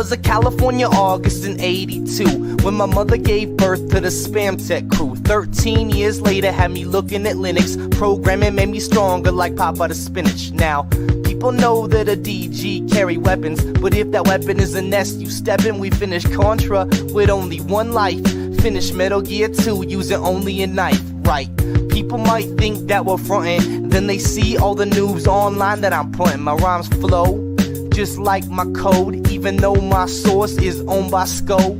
was a California August in '82 when my mother gave birth to the Spam Tech crew. 13 years later had me looking at Linux. Programming made me stronger like Papa the Spinach. Now, people know that a DG carry weapons, but if that weapon is a nest you step in, we finish Contra with only one life. Finish Metal Gear 2 using only a knife, right? People might think that we're frontin', then they see all the noobs online that I'm putting. My rhymes flow just like my code, even though my source is owned by SCO.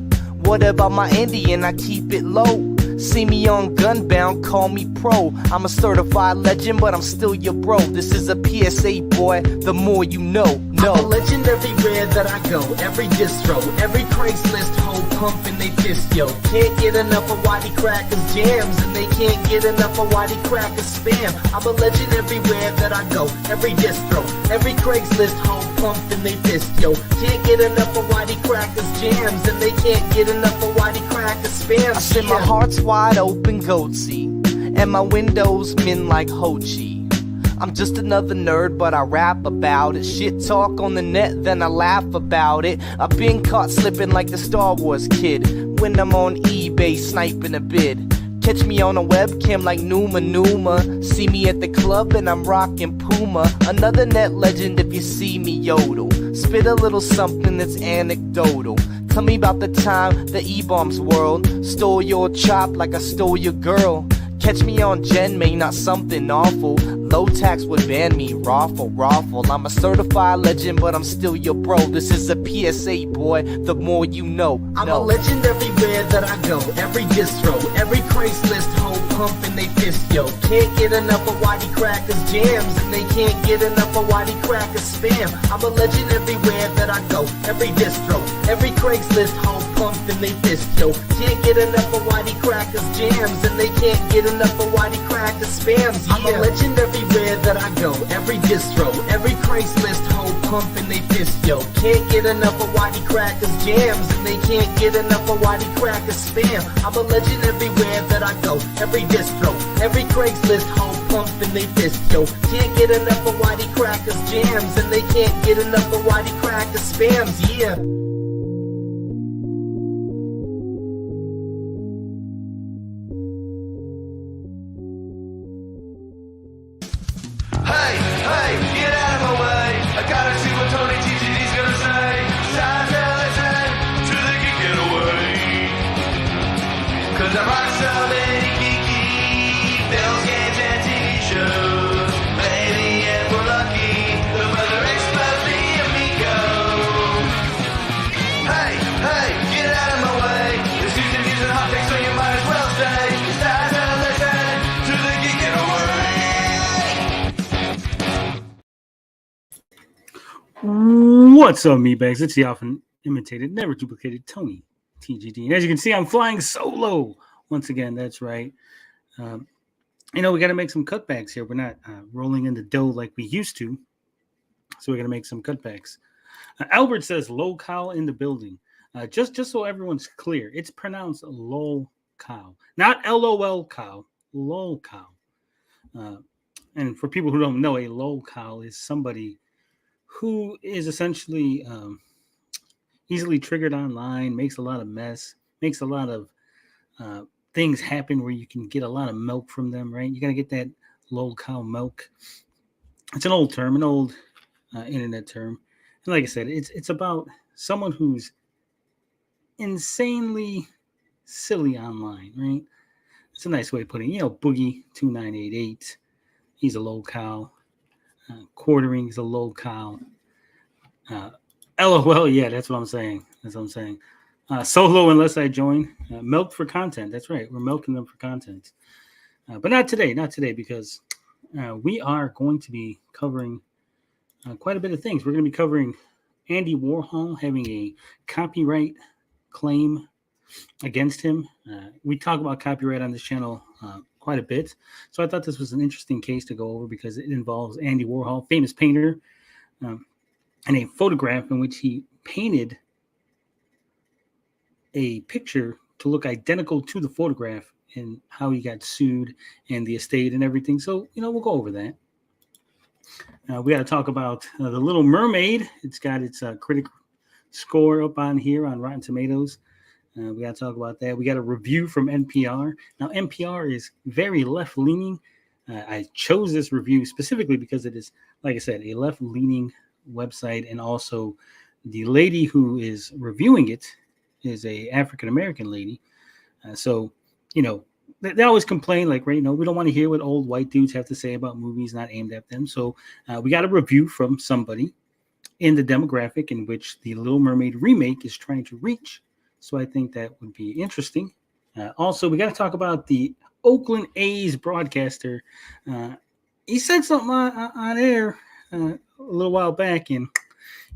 What about my Indian? I keep it low. See me on Gunbound, call me pro. I'm a certified legend, but I'm still your bro. This is a PSA, boy, the more you know. No. I'm a legend everywhere that I go, every distro, every Craigslist hoe pumping they fist, yo. Can't get enough of Whitey Cracker's jams, and they can't get enough of Whitey Cracker's spam. I'm a legend everywhere that I go, every distro, every Craigslist hoe pumping they fist, yo. Can't get enough of Whitey Cracker's jams, and they can't get enough of Whitey Cracker's spam. I said my heart's wide open, goatsy, and my windows min like Ho Chi. I'm just another nerd, but I rap about it. Shit talk on the net, then I laugh about it. I've been caught slipping like the Star Wars kid when I'm on eBay sniping a bid. Catch me on a webcam like Numa Numa. See me at the club and I'm rocking Puma. Another net legend if you see me yodel. Spit a little something that's anecdotal. Tell me about the time the E-Bombs world stole your chop like I stole your girl. Catch me on Gen May, not something awful. Low tax would ban me, raffle. I'm a certified legend, but I'm still your bro. This is a PSA, boy, the more you know. I'm a legend everywhere that I go, every distro, every Craigslist hoe pumping they fist, yo. Can't get enough of Whitey Cracker's jams, and they can't get enough of Whitey Cracker's spam. I'm a legend everywhere that I go, every distro, every Craigslist hoe pumping they fist, yo. Can't get enough of Whitey Cracker's jams, and they can't get enough of Whitey Cracker's spams. Yeah. I'm a legend everywhere that I go, every distro, every Craigslist hoe pumping they fist, yo. Can't get enough of Whitey Cracker's jams, and they can't get enough of Whitey Cracker's spam. I'm a legend everywhere that I go, every distro, every Craigslist hoe pumping they fist, yo. Can't get enough of Whitey Cracker's jams, and they can't get enough of Whitey Cracker's spams. Yeah. What's up, meatbags? It's the often imitated, never duplicated Tony TGD. And as you can see, I'm flying solo once again. That's right. We got to make some cutbacks here. We're not rolling in the dough like we used to. So we're going to make some cutbacks. Albert says low-cow in the building. Just so everyone's clear, it's pronounced low-cow, not LOL-cow, low-cow. And for people who don't know, a low-cow is somebody who is essentially easily triggered online, makes a lot of mess, makes a lot of things happen where you can get a lot of milk from them, right? You got to get that low cow milk. It's an old term, an old internet term. And like I said, it's about someone who's insanely silly online, right? It's a nice way of putting it. Boogie2988, he's a low cow. Quartering is a low cow. LOL, yeah, that's what I'm saying. Solo unless I join. Milk for content. That's right. We're milking them for content. But not today, because we are going to be covering quite a bit of things. We're going to be covering Andy Warhol having a copyright claim against him. We talk about copyright on this channel quite a bit. So I thought this was an interesting case to go over because it involves Andy Warhol, famous painter, and a photograph in which he painted a picture to look identical to the photograph and how he got sued and the estate and everything. So, we'll go over that. We got to talk about The Little Mermaid. It's got its critic score up on here on Rotten Tomatoes. We got to talk about that. We got a review from NPR. Now, NPR is very left-leaning. I chose this review specifically because it is, like I said, a left-leaning website, and also the lady who is reviewing it is a African-American lady. So, they always complain, like, right, we don't want to hear what old white dudes have to say about movies not aimed at them. So we got a review from somebody in the demographic in which the Little Mermaid remake is trying to reach. So I think that would be interesting. Also, we got to talk about the Oakland A's broadcaster. He said something on air a little while back, and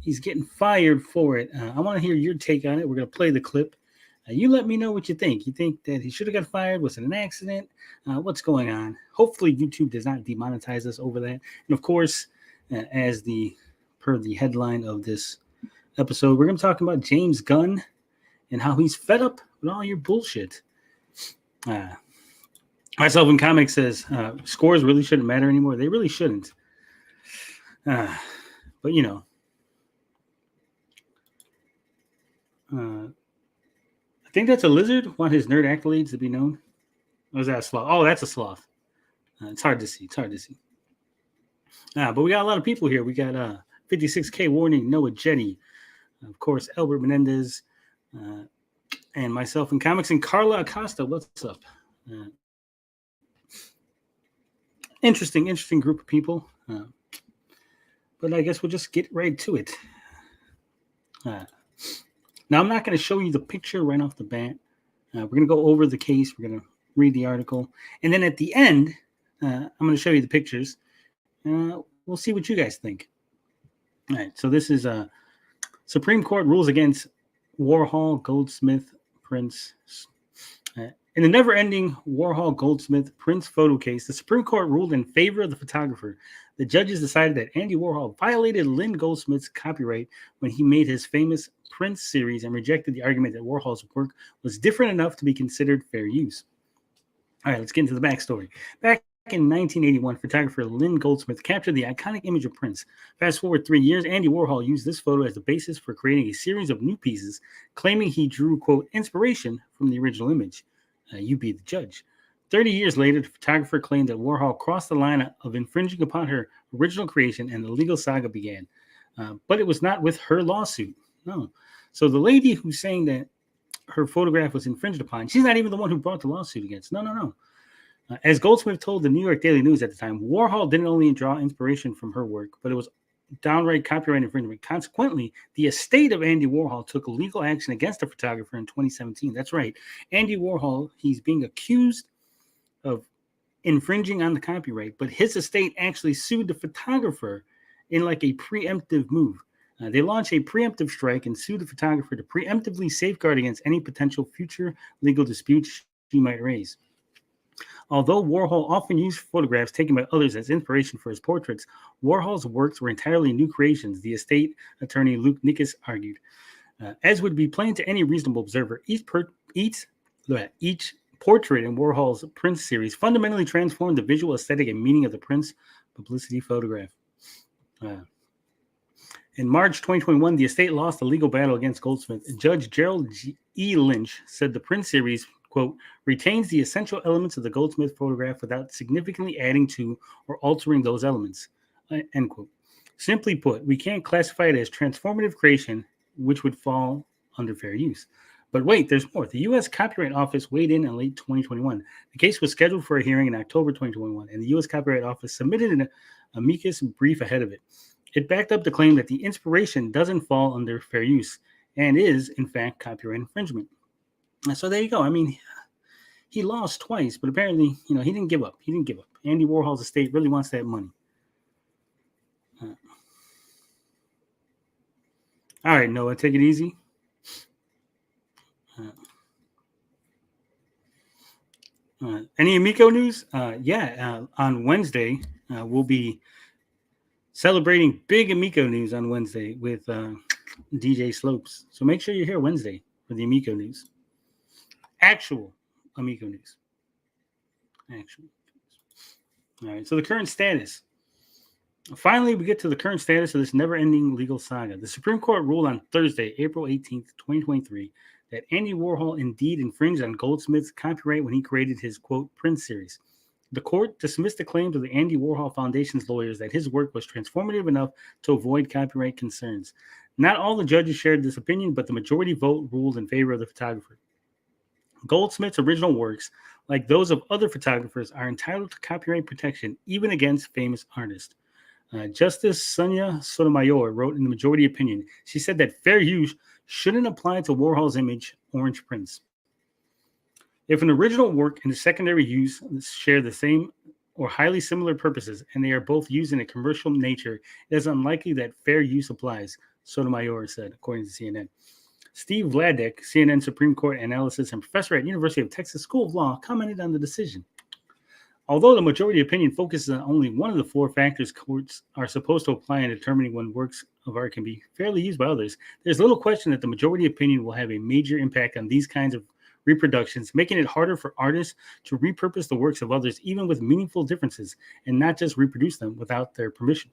he's getting fired for it. I want to hear your take on it. We're going to play the clip. You let me know what you think. You think that he should have got fired? Was it an accident? What's going on? Hopefully, YouTube does not demonetize us over that. And of course, per the headline of this episode, we're going to talk about James Gunn and how he's fed up with all your bullshit. Myself in Comics says scores really shouldn't matter anymore. They really shouldn't. But I think that's a lizard. Want his nerd accolades to be known? Or is that a sloth? Oh, that's a sloth. It's hard to see. But we got a lot of people here. We got 56K Warning, Noah Jetty, of course, Albert Menendez, and myself in Comics, and Carla Acosta. What's up? Interesting group of people. But I guess we'll just get right to it. Now, I'm not going to show you the picture right off the bat. We're going to go over the case. We're going to read the article. And then at the end, I'm going to show you the pictures. We'll see what you guys think. All right. So this is Supreme Court rules against Warhol, Goldsmith, Prince. In the never-ending Warhol, Goldsmith, Prince photo case, the Supreme Court ruled in favor of the photographer. The judges decided that Andy Warhol violated Lynn Goldsmith's copyright when he made his famous Prince series and rejected the argument that Warhol's work was different enough to be considered fair use. All right, let's get into the backstory. Back in 1981, photographer Lynn Goldsmith captured the iconic image of Prince. Fast forward 3 years, Andy Warhol used this photo as the basis for creating a series of new pieces, claiming he drew, quote, inspiration from the original image. You be the judge. 30 years later, the photographer claimed that Warhol crossed the line of infringing upon her original creation, and the legal saga began. But it was not with her lawsuit. No. So the lady who's saying that her photograph was infringed upon, she's not even the one who brought the lawsuit against. No. As Goldsmith told the New York Daily News at the time, Warhol didn't only draw inspiration from her work, but it was downright copyright infringement. Consequently, the estate of Andy Warhol took legal action against the photographer in 2017. That's right. Andy Warhol, he's being accused of infringing on the copyright, but his estate actually sued the photographer in like a preemptive move. They launched a preemptive strike and sued the photographer to preemptively safeguard against any potential future legal disputes she might raise. Although Warhol often used photographs taken by others as inspiration for his portraits, Warhol's works were entirely new creations, the estate attorney Luke Nickus argued. As would be plain to any reasonable observer, each portrait in Warhol's Prince series fundamentally transformed the visual aesthetic and meaning of the Prince publicity photograph. In March 2021, the estate lost a legal battle against Goldsmith. Judge Gerald E. Lynch said the Prince series, quote, retains the essential elements of the Goldsmith photograph without significantly adding to or altering those elements, end quote. Simply put, we can't classify it as transformative creation, which would fall under fair use. But wait, there's more. The U.S. Copyright Office weighed in late 2021. The case was scheduled for a hearing in October 2021, and the U.S. Copyright Office submitted an amicus brief ahead of it. It backed up the claim that the inspiration doesn't fall under fair use and is, in fact, copyright infringement. So there you go. I mean, he lost twice, but apparently, he didn't give up. Andy Warhol's estate really wants that money. All right, Noah, take it easy. Any Amico news? On Wednesday, we'll be celebrating big Amico news on Wednesday with DJ Slopes. So make sure you're here Wednesday for the Amico news. Actual Amico news. All right, so the current status. Finally, we get to the current status of this never-ending legal saga. The Supreme Court ruled on Thursday, April 18th, 2023, that Andy Warhol indeed infringed on Goldsmith's copyright when he created his, quote, Prince series. The court dismissed the claims of the Andy Warhol Foundation's lawyers that his work was transformative enough to avoid copyright concerns. Not all the judges shared this opinion, but the majority vote ruled in favor of the photographer. Goldsmith's original works, like those of other photographers, are entitled to copyright protection even against famous artists. Justice Sonia Sotomayor wrote in the majority opinion, she said that fair use shouldn't apply to Warhol's image, Orange Prince. If an original work and a secondary use share the same or highly similar purposes, and they are both used in a commercial nature, it is unlikely that fair use applies, Sotomayor said, according to CNN. Steve Vladek, CNN Supreme Court analyst and professor at University of Texas School of Law, commented on the decision. Although the majority opinion focuses on only one of the four factors courts are supposed to apply in determining when works of art can be fairly used by others, there's little question that the majority opinion will have a major impact on these kinds of reproductions, making it harder for artists to repurpose the works of others, even with meaningful differences, and not just reproduce them without their permission.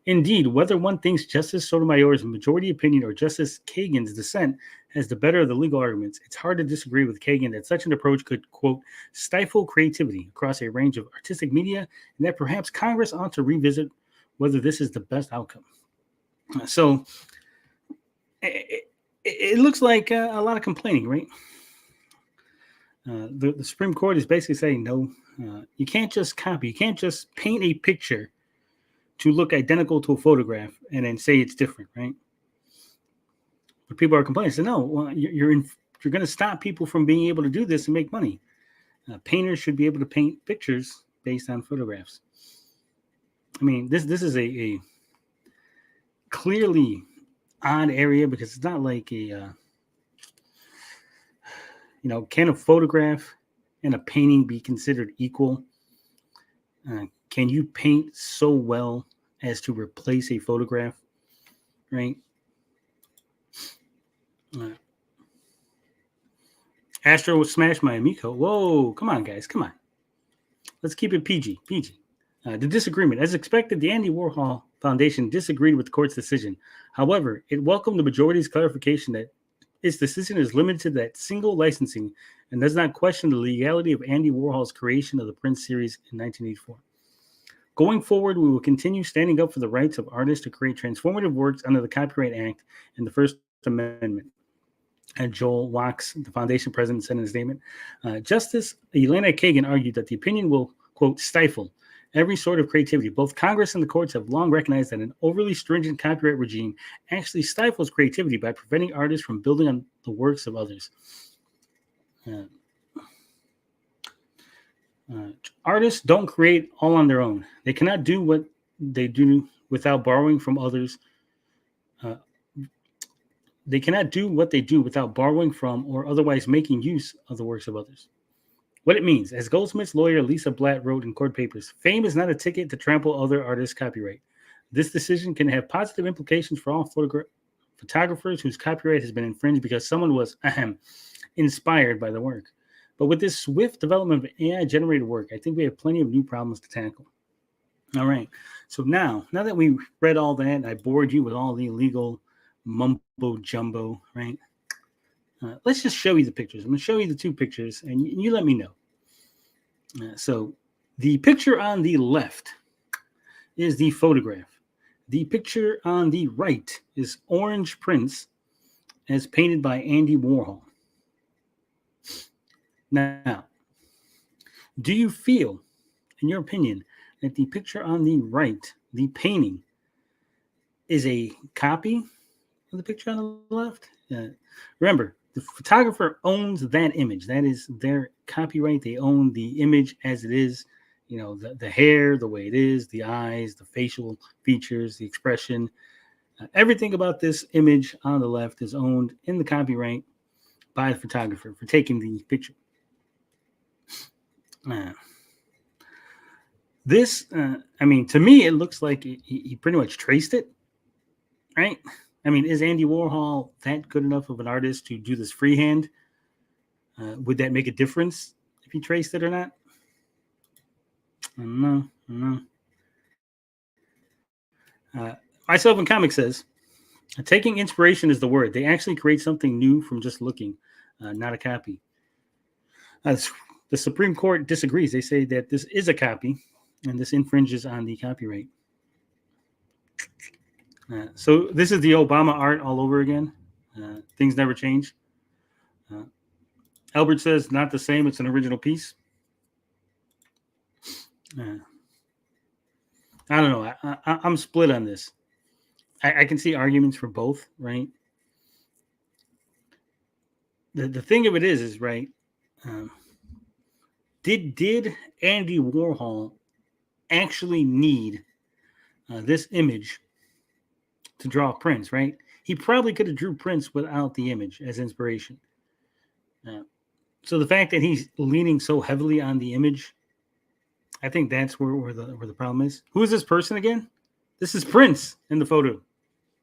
Indeed, whether one thinks Justice Sotomayor's majority opinion or Justice Kagan's dissent has the better of the legal arguments, it's hard to disagree with Kagan that such an approach could, quote, stifle creativity across a range of artistic media, and that perhaps Congress ought to revisit whether this is the best outcome. So it looks like a lot of complaining, right? The Supreme Court is basically saying, no, you can't just copy. You can't just paint a picture to look identical to a photograph and then say it's different, right? But people are complaining. So no, well, you're going to stop people from being able to do this and make money. Painters should be able to paint pictures based on photographs. I mean, this is a clearly odd area because it's not like a can a photograph and a painting be considered equal? Can you paint so well as to replace a photograph, right? Astro smashed my Amico. Whoa, come on, guys, come on. Let's keep it PG. The disagreement. As expected, the Andy Warhol Foundation disagreed with the court's decision. However, it welcomed the majority's clarification that its decision is limited to that single licensing and does not question the legality of Andy Warhol's creation of the Prince series in 1984. Going forward, we will continue standing up for the rights of artists to create transformative works under the Copyright Act and the First Amendment. And Joel Wachs, the foundation president, said in a statement, Justice Elena Kagan argued that the opinion will, quote, stifle every sort of creativity. Both Congress and the courts have long recognized that an overly stringent copyright regime actually stifles creativity by preventing artists from building on the works of others. Artists don't create all on their own. They cannot do what they do without borrowing from others. They cannot do what they do without borrowing from or otherwise making use of the works of others. What it means, as Goldsmith's lawyer Lisa Blatt wrote in court papers, fame is not a ticket to trample other artists' copyright. This decision can have positive implications for all photographers whose copyright has been infringed because someone was inspired by the work. But with this swift development of AI-generated work, I think we have plenty of new problems to tackle. All right. So now that we read all that, and I bored you with all the illegal mumbo jumbo, right? Let's just show you the pictures. I'm going to show you the two pictures, and you let me know. So the picture on the left is the photograph. The picture on the right is Orange Prince as painted by Andy Warhol. Now, do you feel, in your opinion, that the picture on the right, the painting, is a copy of the picture on the left? Remember, the photographer owns that image. That is their copyright. They own the image as it is. You know, the hair, the way it is, the eyes, the facial features, the expression. Everything about this image on the left is owned in the copyright by the photographer for taking the picture. To me, it looks like he pretty much traced it, right? I mean, is Andy Warhol that good enough of an artist to do this freehand? Would that make a difference if he traced it or not? I don't know. Myself in Comics says, taking inspiration is the word. They actually create something new from just looking, not a copy. The Supreme Court disagrees. They say that this is a copy, and this infringes on the copyright. So this is the Obama art all over again. Things never change. Albert says, not the same. It's an original piece. I don't know. I'm split on this. I can see arguments for both, right? The thing of it is right. Did Andy Warhol actually need this image to draw Prince? Right? He probably could have drew Prince without the image as inspiration. So the fact that he's leaning so heavily on the image, I think that's where the problem is. Who is this person again? This is Prince in the photo.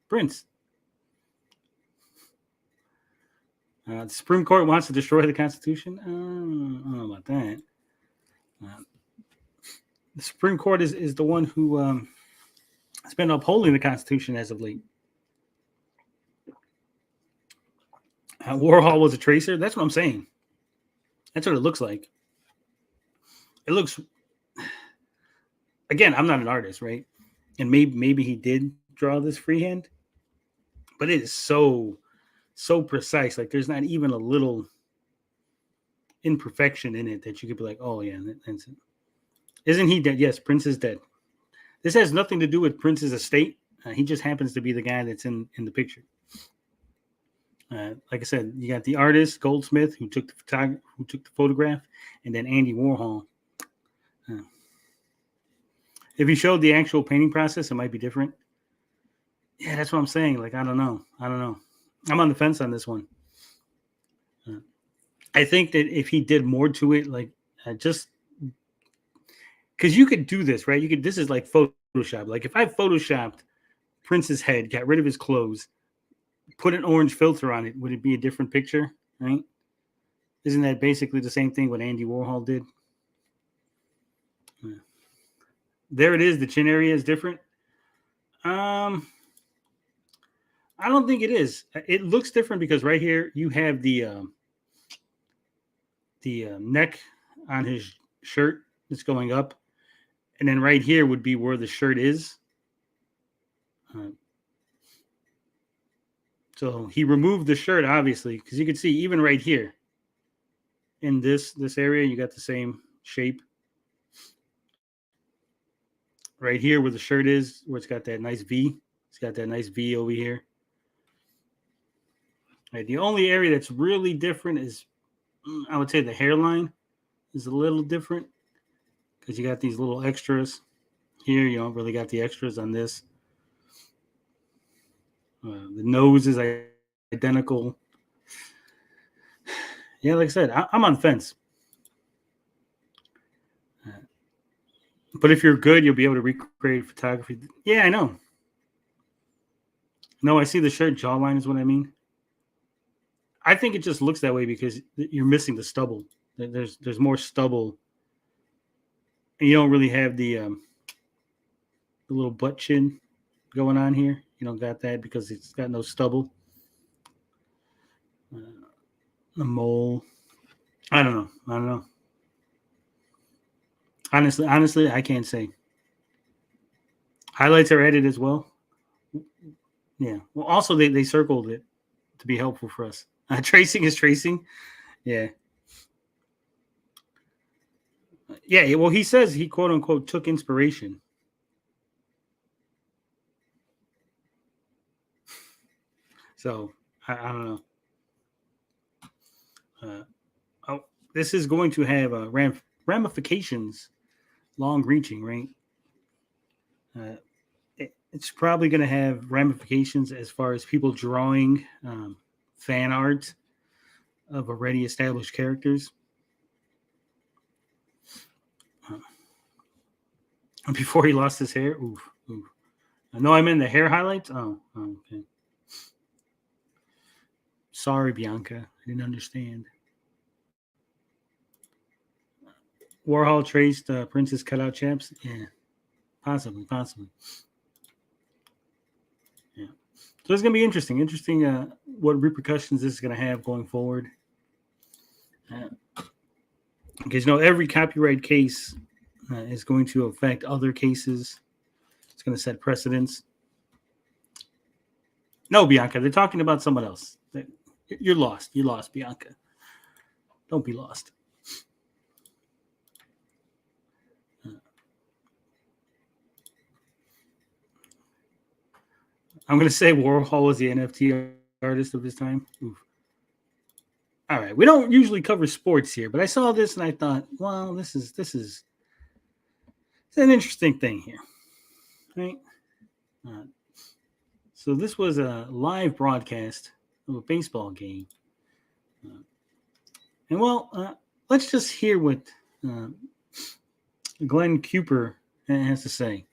Prince. The Supreme Court wants to destroy the Constitution. I don't know about that. The Supreme Court is the one who has been upholding the Constitution as of late. Warhol was a tracer. That's what I'm saying. That's what it looks like. It looks. Again, I'm not an artist, right? And maybe he did draw this freehand, but it is so precise. Like there's not even a little imperfection in it that you could be like, oh yeah, that's it. Isn't he dead? Yes, Prince is dead. This has nothing to do with Prince's estate. He just happens to be the guy that's in the picture. Like I said, you got the artist Goldsmith who took the photograph, and then Andy Warhol. If you showed the actual painting process, it might be different. Yeah, that's what I'm saying. Like I don't know. I'm on the fence on this one. I think that if he did more to it, like just because you could do this, right? You could. This is like Photoshop. Like if I photoshopped Prince's head, got rid of his clothes, put an orange filter on it, would it be a different picture? Right? Isn't that basically the same thing what Andy Warhol did? Yeah. There it is. The chin area is different. I don't think it is. It looks different because right here you have the neck on his shirt that's going up, and then right here would be where the shirt is. So he removed the shirt, obviously, because you can see even right here in this area, you got the same shape. Right here where the shirt is, where it's got that nice V. It's got that nice V over here. Right, the only area that's really different is, I would say, the hairline is a little different because you got these little extras here. You don't really got the extras on this. The nose is identical. Yeah, like I said, I'm on the fence. But if you're good, you'll be able to recreate photography. Yeah, I know. No, I see the shirt jawline is what I mean. I think it just looks that way because you're missing the stubble. There's more stubble, and you don't really have the little butt chin going on here. You don't got that because it's got no stubble. The mole. I don't know. Honestly, I can't say. Highlights are added as well. Yeah. Well, also they circled it to be helpful for us. Tracing is tracing. Yeah. Yeah. Well, he says he quote unquote took inspiration. So I don't know. This is going to have ramifications, long-reaching, right? It's probably going to have ramifications as far as people drawing fan art of already established characters. Before he lost his hair. Oof. No, I meant the hair highlights. Oh, okay. Sorry, Bianca. I didn't understand. Warhol traced Prince's cutout chaps. Yeah, possibly. So it's going to be interesting. What repercussions this is going to have going forward. Because every copyright case is going to affect other cases. It's going to set precedents. No, Bianca, they're talking about someone else. You're lost. You lost, Bianca. Don't be lost. I'm going to say Warhol was the NFT artist of his time. Oof. All right. We don't usually cover sports here, but I saw this and I thought, well, this is an interesting thing here. Right? So this was a live broadcast of a baseball game. Let's just hear what Glenn Cooper has to say.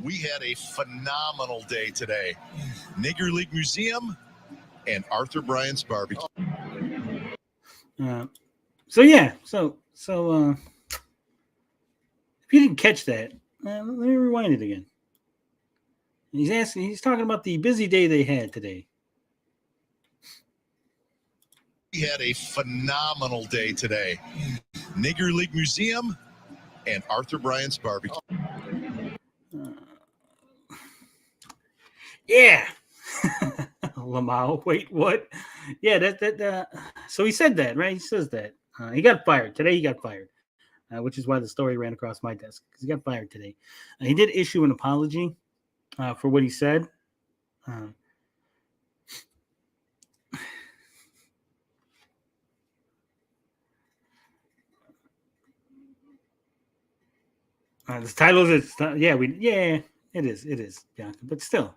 We had a phenomenal day today. Nigger League Museum and Arthur Bryant's Barbecue. So if you didn't catch that, let me rewind it again. He's talking about the busy day they had today. We had a phenomenal day today. Nigger League Museum and Arthur Bryant's Barbecue. Yeah. Lamau. Wait, what? Yeah, so he said that, right? He says that. He got fired. Today he got fired, which is why the story ran across my desk, because he got fired today. He did issue an apology for what he said. The title is, it is, Bianca, but still.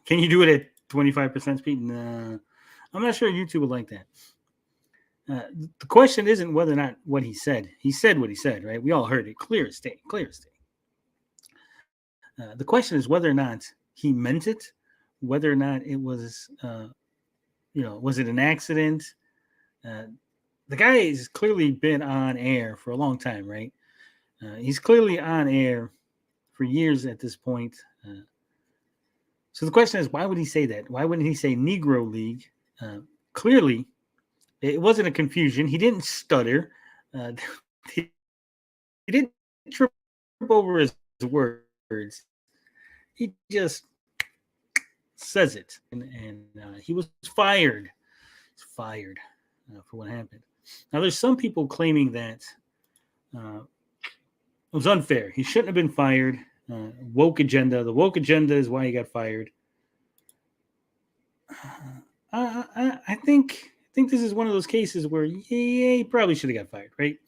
Can you do it at 25% speed? No. I'm not sure YouTube would like that. The question isn't whether or not what he said. He said what he said, right? We all heard it. Clear as day. The question is whether or not he meant it, whether or not it was, was it an accident? The guy has clearly been on air for a long time, right? He's clearly on air for years at this point. So the question is, why would he say that? Why wouldn't he say Negro League? Clearly, it wasn't a confusion. He didn't stutter. He didn't trip over his words. He just says it. And he was fired. He's fired for what happened. Now, there's some people claiming that it was unfair. He shouldn't have been fired. Woke agenda. The woke agenda is why he got fired. I think this is one of those cases where he probably should have got fired, right?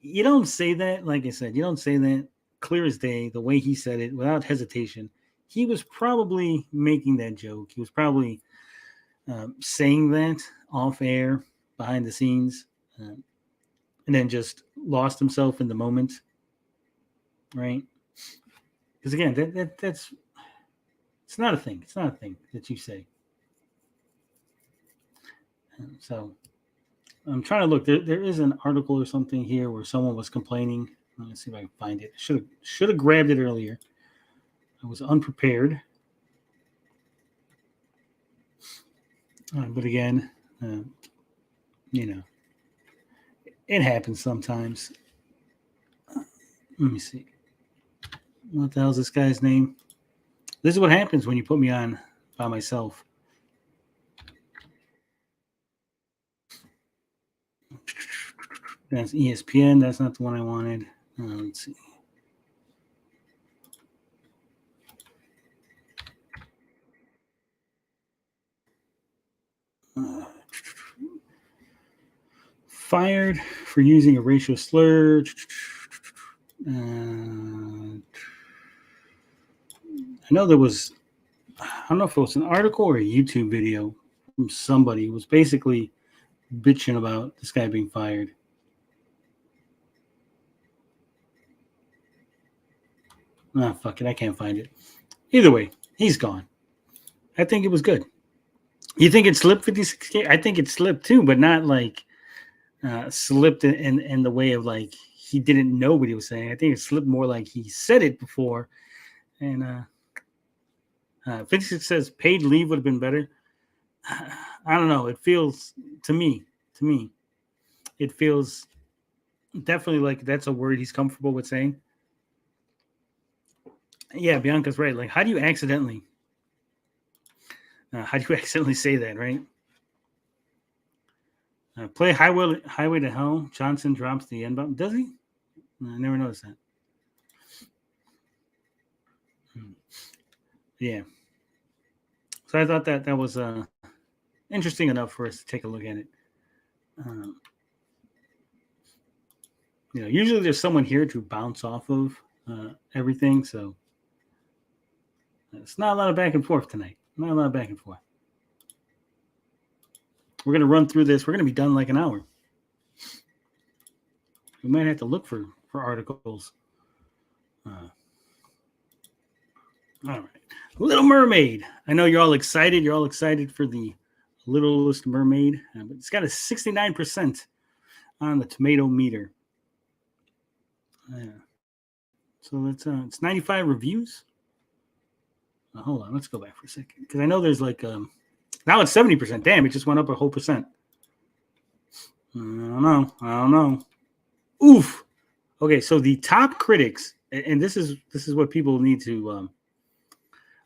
You don't say that, like I said, you don't say that clear as day, the way he said it, without hesitation. He was probably making that joke. He was probably saying that off air, behind the scenes, and then just lost himself in the moment, right? Because again, that's it's not a thing. It's not a thing that you say. So I'm trying to look. There is an article or something here where someone was complaining. Let's see if I can find it. Should have grabbed it earlier. I was unprepared. But again, it happens sometimes. Let me see. What the hell is this guy's name? This is what happens when you put me on by myself. That's ESPN. That's not the one I wanted. Let's see. Fired for using a racial slur. I know there was, I don't know if it was an article or a YouTube video from somebody who was basically bitching about this guy being fired. Fuck it. I can't find it. Either way, he's gone. I think it was good. You think it slipped 56K? I think it slipped too, but not like slipped in the way of like he didn't know what he was saying. I think it slipped more like he said it before, and 56 says paid leave would have been better. I don't know. It feels to me, it feels definitely like that's a word he's comfortable with saying. Yeah, Bianca's right. Like, how do you accidentally say that, right? Play Highway to Hell. Johnson drops the N-bomb. Does he? No, I never noticed that. Yeah. So I thought that was interesting enough for us to take a look at it. Usually there's someone here to bounce off of everything, so it's not a lot of back and forth tonight. Not a lot of back and forth. We're going to run through this. We're going to be done in like an hour. We might have to look for articles. All right. Little Mermaid. I know you're all excited. You're all excited for the Littlest Mermaid. But it's got a 69% on the tomato meter. So it's 95 reviews. Hold on. Let's go back for a second. Because I know there's like... now it's 70%. Damn, it just went up a whole percent. I don't know. Oof. Okay, so the top critics, and this is what people need to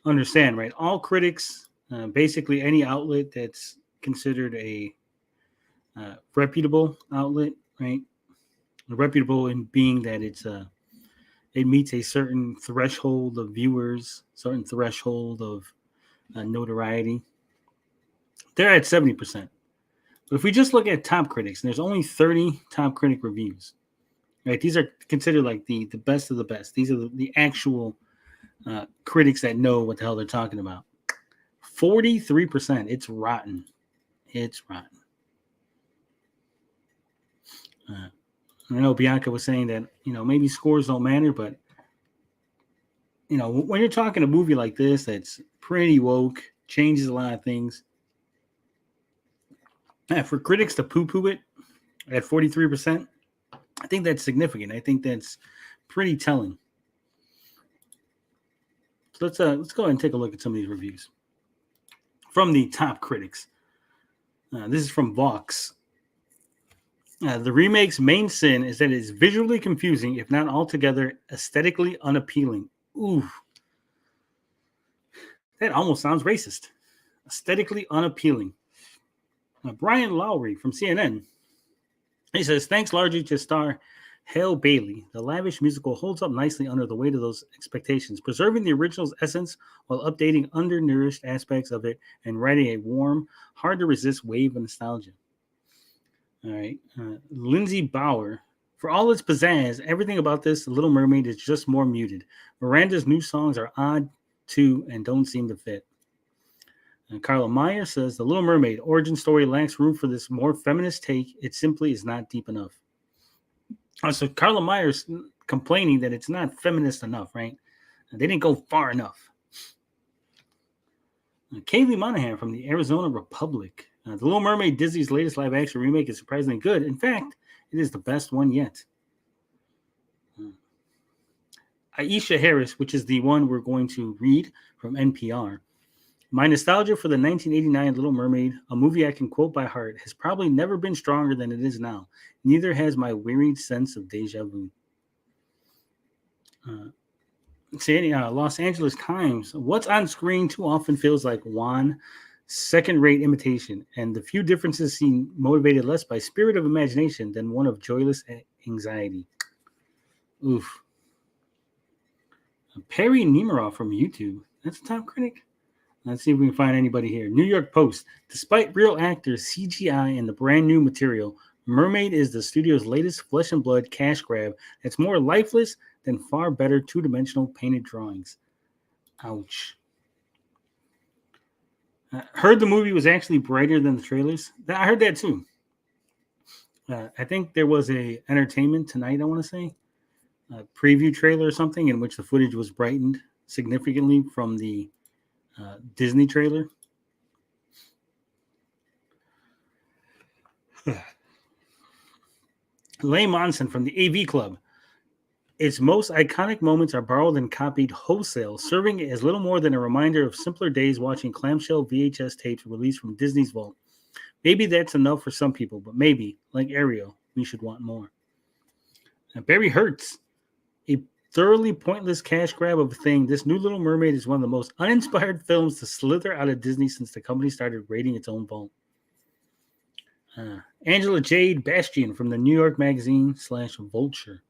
understand, right? All critics, basically any outlet that's considered a reputable outlet, right? Reputable in being that it meets a certain threshold of viewers, certain threshold of notoriety. They're at 70%. But if we just look at top critics, and there's only 30 top critic reviews, right? These are considered like the best of the best. These are the actual critics that know what the hell they're talking about. 43%. It's rotten. It's rotten. I know Bianca was saying that, maybe scores don't matter, but, when you're talking a movie like this that's pretty woke, changes a lot of things, for critics to poo-poo it at 43%, I think that's significant. I think that's pretty telling. So let's go ahead and take a look at some of these reviews from the top critics. This is from Vox. The remake's main sin is that it is visually confusing, if not altogether aesthetically unappealing. Ooh. That almost sounds racist. Aesthetically unappealing. Brian Lowry from CNN. He says, thanks largely to star Hale Bailey, the lavish musical holds up nicely under the weight of those expectations, preserving the original's essence while updating undernourished aspects of it and writing a warm, hard-to-resist wave of nostalgia. All right. Lindsay Bauer. For all its pizzazz, everything about this Little Mermaid is just more muted. Miranda's new songs are odd, too, and don't seem to fit. Carla Meyer says, The Little Mermaid origin story lacks room for this more feminist take. It simply is not deep enough. So Carla Meyer's complaining that it's not feminist enough, right? They didn't go far enough. Kaylee Monahan from the Arizona Republic. The Little Mermaid, Disney's latest live-action remake, is surprisingly good. In fact, it is the best one yet. Aisha Harris, which is the one we're going to read from NPR. My nostalgia for the 1989 Little Mermaid, a movie I can quote by heart, has probably never been stronger than it is now. Neither has my wearied sense of deja vu. Los Angeles Times. What's on screen too often feels like wan, second-rate imitation, and the few differences seem motivated less by spirit of imagination than one of joyless anxiety. Oof. Perry Nemiroff from YouTube. That's a top critic. Let's see if we can find anybody here. New York Post. Despite real actors, CGI, and the brand new material, Mermaid is the studio's latest flesh and blood cash grab that's more lifeless than far better two-dimensional painted drawings. Ouch. Heard the movie was actually brighter than the trailers. I heard that too. I think there was a Entertainment Tonight, I want to say, a preview trailer or something in which the footage was brightened significantly from the Disney trailer. Leigh Monson from the AV Club. Its most iconic moments are borrowed and copied wholesale, serving as little more than a reminder of simpler days watching clamshell VHS tapes released from Disney's vault. Maybe that's enough for some people, but maybe, like Ariel, we should want more. Now, Barry Hertz, a thoroughly pointless cash grab of a thing, this new Little Mermaid is one of the most uninspired films to slither out of Disney since the company started raiding its own vault. Angela Jade Bastian from the New York Magazine /Vulture.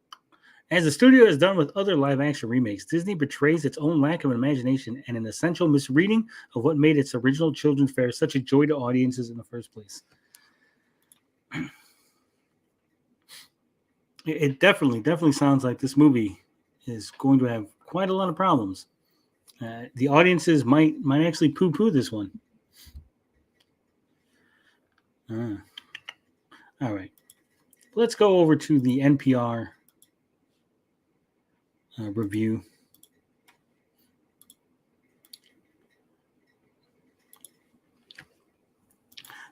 As the studio has done with other live-action remakes, Disney betrays its own lack of imagination and an essential misreading of what made its original children's fare such a joy to audiences in the first place. It definitely sounds like this movie is going to have quite a lot of problems. The audiences might actually poo-poo this one. All right. Let's go over to the NPR review.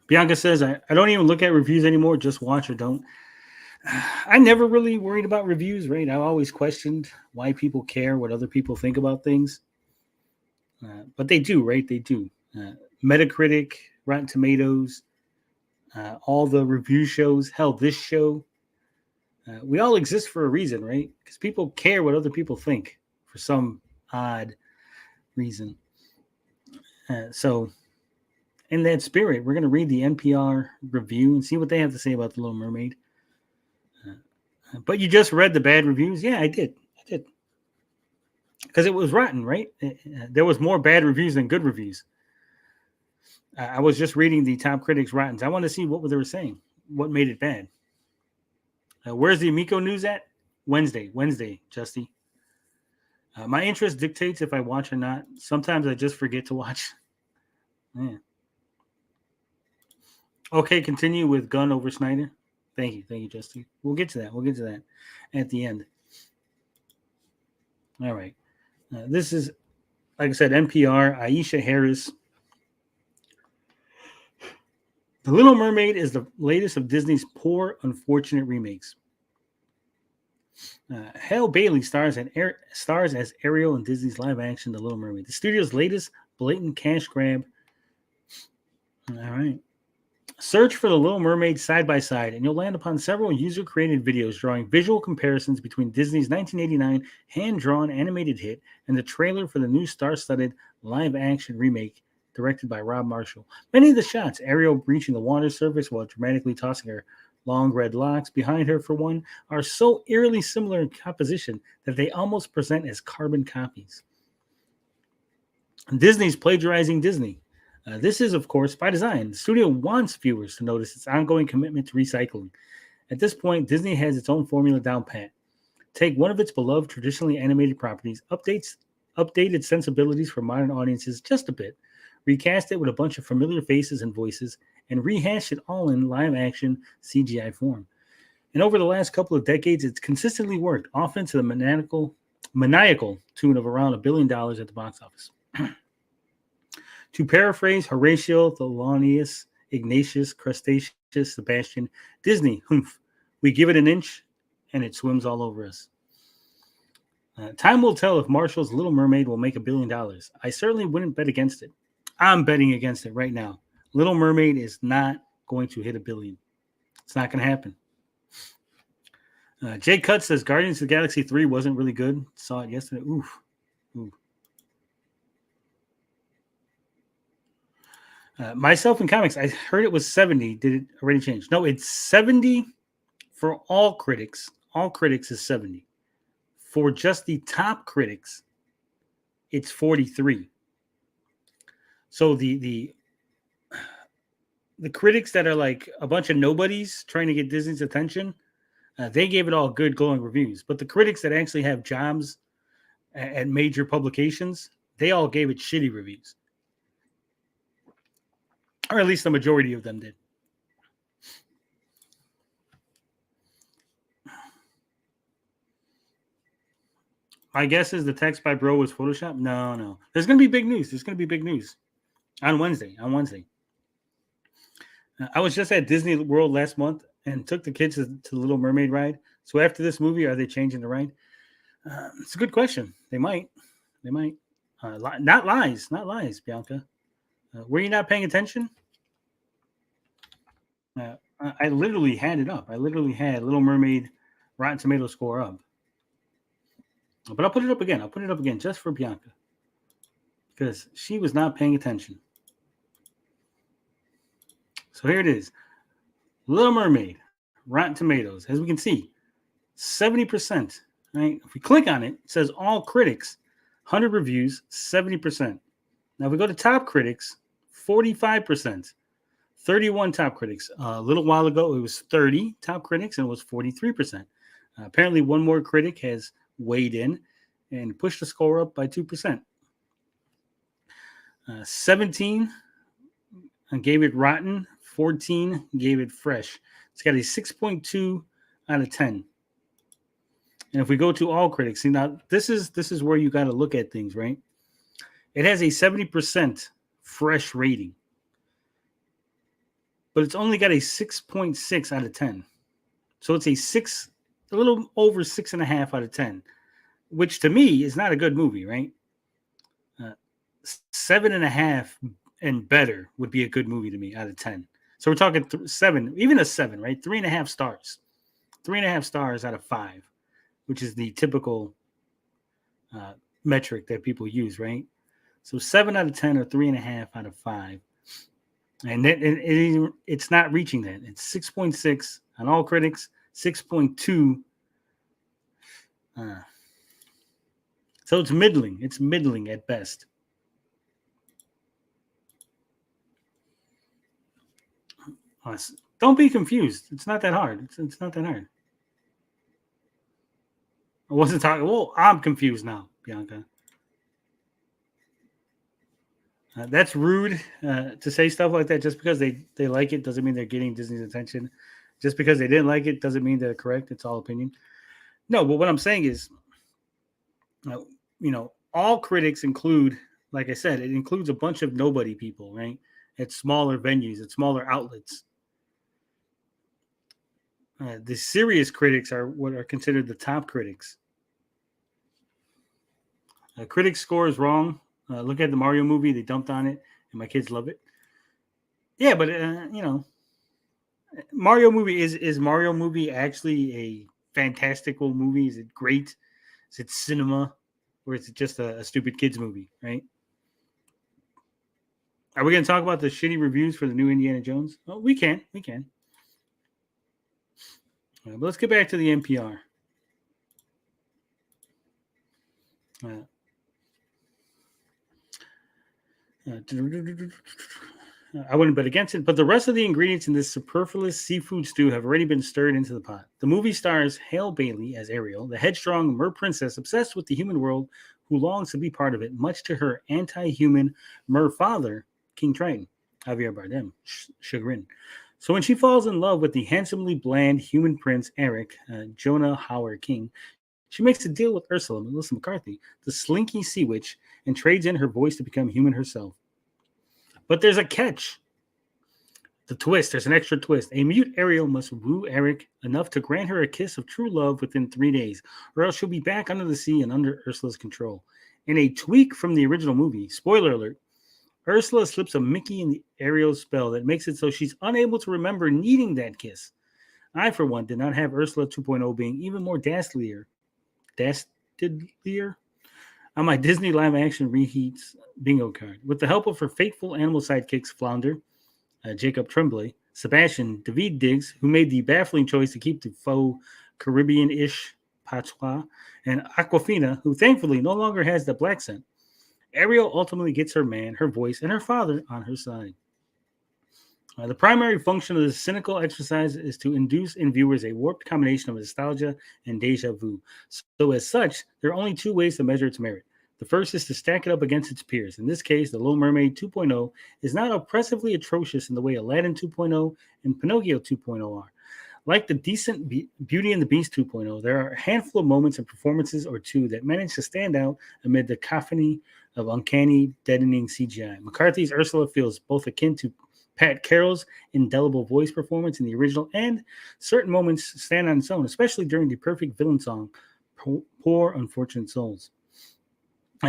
Bianca says, I don't even look at reviews anymore, just watch or don't. I never really worried about reviews, right? I've always questioned why people care what other people think about things. But they do, right? They do. Metacritic, Rotten Tomatoes, all the review shows, hell, this show. We all exist for a reason, right? Because people care what other people think for some odd reason. So, in that spirit, we're going to read the NPR review and see what they have to say about The Little Mermaid. But you just read the bad reviews? Yeah, I did. Because it was rotten, right? There was more bad reviews than good reviews. I was just reading the top critics' rottens. I want to see what they were saying. What made it bad? Where's the Amico news at? Wednesday, Justy. My interest dictates if I watch or not. Sometimes I just forget to watch. Yeah. Okay, continue with Gunn over Snyder. Thank you, Justin. We'll get to that at the end. All right. This is, like I said, NPR, Aisha Harris. The Little Mermaid is the latest of Disney's poor, unfortunate remakes. Hale Bailey stars as Ariel in Disney's live-action The Little Mermaid, the studio's latest blatant cash grab. All right. Search for The Little Mermaid side by side, and you'll land upon several user-created videos drawing visual comparisons between Disney's 1989 hand-drawn animated hit and the trailer for the new star-studded live-action remake directed by Rob Marshall. Many of the shots, Ariel breaching the water surface while dramatically tossing her long red locks behind her for one, are so eerily similar in composition that they almost present as carbon copies. Disney's plagiarizing Disney. This is, of course, by design. The studio wants viewers to notice its ongoing commitment to recycling. At this point, Disney has its own formula down pat. Take one of its beloved traditionally animated properties, updated sensibilities for modern audiences just a bit, recast it with a bunch of familiar faces and voices, and rehash it all in live-action CGI form. And over the last couple of decades, it's consistently worked, often to the maniacal tune of around $1 billion at the box office. To paraphrase Horatio Thelonious Ignatius Crustaceous Sebastian, Disney, humph, we give it an inch and it swims all over us. Time will tell if Marshall's Little Mermaid will make $1 billion. I certainly wouldn't bet against it. I'm betting against it right now. Little Mermaid is not going to hit $1 billion. It's not going to happen. Jay Cutt says Guardians of the Galaxy 3 wasn't really good. Saw it yesterday. Oof. Myself in comics, I heard it was 70. Did it already change? No, it's 70 for all critics. All critics is 70. For just the top critics, it's 43. So the critics that are like a bunch of nobodies trying to get Disney's attention, they gave it all good, glowing reviews. But the critics that actually have jobs at major publications, they all gave it shitty reviews. Or at least the majority of them did. My guess is the text by Bro was Photoshop. No. There's going to be big news. On Wednesday. I was just at Disney World last month and took the kids to the Little Mermaid ride. So after this movie, are they changing the ride? It's a good question. They might. Not lies, Bianca. Were you not paying attention? I literally had it up. I literally had Little Mermaid Rotten Tomato score up. But I'll put it up again. I'll put it up again just for Bianca. Because she was not paying attention. So here it is. Little Mermaid, Rotten Tomatoes. As we can see, 70%. Right? If we click on it, it says all critics, 100 reviews, 70%. Now if we go to top critics, 45%. 31 top critics. A little while ago, it was 30 top critics, and it was 43%. Apparently, one more critic has weighed in and pushed the score up by 2%. 17 gave it rotten. 14 gave it fresh. It's got a 6.2 out of 10. And if we go to all critics, see now this is where you got to look at things, right? It has a 70% fresh rating, but it's only got a 6.6 out of 10. So it's a little over 6.5 out of 10, which to me is not a good movie, right? 7.5 and better would be a good movie to me out of 10. So we're talking 7, even a 7, right? 3.5 stars. 3.5 stars out of 5, which is the typical metric that people use, right? So 7 out of 10 or 3.5 out of 5. And it's not reaching that. It's 6.6 on all critics, 6.2. So it's middling. It's middling at best. Don't be confused. It's not that hard. It's not that hard. I wasn't talking. Well, I'm confused now, Bianca. That's rude to say stuff like that. Just because they like it doesn't mean they're getting Disney's attention. Just because they didn't like it doesn't mean they're correct. It's all opinion. No, but what I'm saying is, all critics include, like I said, it includes a bunch of nobody people, right? At smaller venues, at smaller outlets. The serious critics are what are considered the top critics. Critics score is wrong. Look at the Mario movie. They dumped on it, and my kids love it. Yeah, but, Mario movie, is Mario movie actually a fantastical movie? Is it great? Is it cinema? Or is it just a stupid kids movie, right? Are we going to talk about the shitty reviews for the new Indiana Jones? Oh, we can. But let's get back to the NPR. I wouldn't bet against it, but the rest of the ingredients in this superfluous seafood stew have already been stirred into the pot. The movie stars Hale Bailey as Ariel, the headstrong mer princess obsessed with the human world who longs to be part of it, much to her anti-human mer father, King Triton, Javier Bardem, chagrin. So when she falls in love with the handsomely bland human prince Eric, Jonah Howard King, she makes a deal with Ursula, Melissa McCarthy, the slinky sea witch, and trades in her voice to become human herself. But there's a catch. The twist, there's an extra twist. A mute Ariel must woo Eric enough to grant her a kiss of true love within 3 days, or else she'll be back under the sea and under Ursula's control. In a tweak from the original movie, spoiler alert, Ursula slips a Mickey in the Ariel's spell that makes it so she's unable to remember needing that kiss. I, for one, did not have Ursula 2.0 being even more dastardlier on my Disney live-action reheats bingo card. With the help of her faithful animal sidekicks, Flounder, Jacob Tremblay, Sebastian, David Diggs, who made the baffling choice to keep the faux Caribbean-ish patois, and Aquafina, who thankfully no longer has the black scent, Ariel ultimately gets her man, her voice, and her father on her side. The primary function of this cynical exercise is to induce in viewers a warped combination of nostalgia and deja vu. So as such, there are only 2 ways to measure its merit. The first is to stack it up against its peers. In this case, The Little Mermaid 2.0 is not oppressively atrocious in the way Aladdin 2.0 and Pinocchio 2.0 are. Like the decent Beauty and the Beast 2.0, there are a handful of moments and performances or two that manage to stand out amid the cacophony of uncanny, deadening CGI. McCarthy's Ursula feels both akin to Pat Carroll's indelible voice performance in the original, and certain moments stand on its own, especially during the perfect villain song, poor unfortunate souls.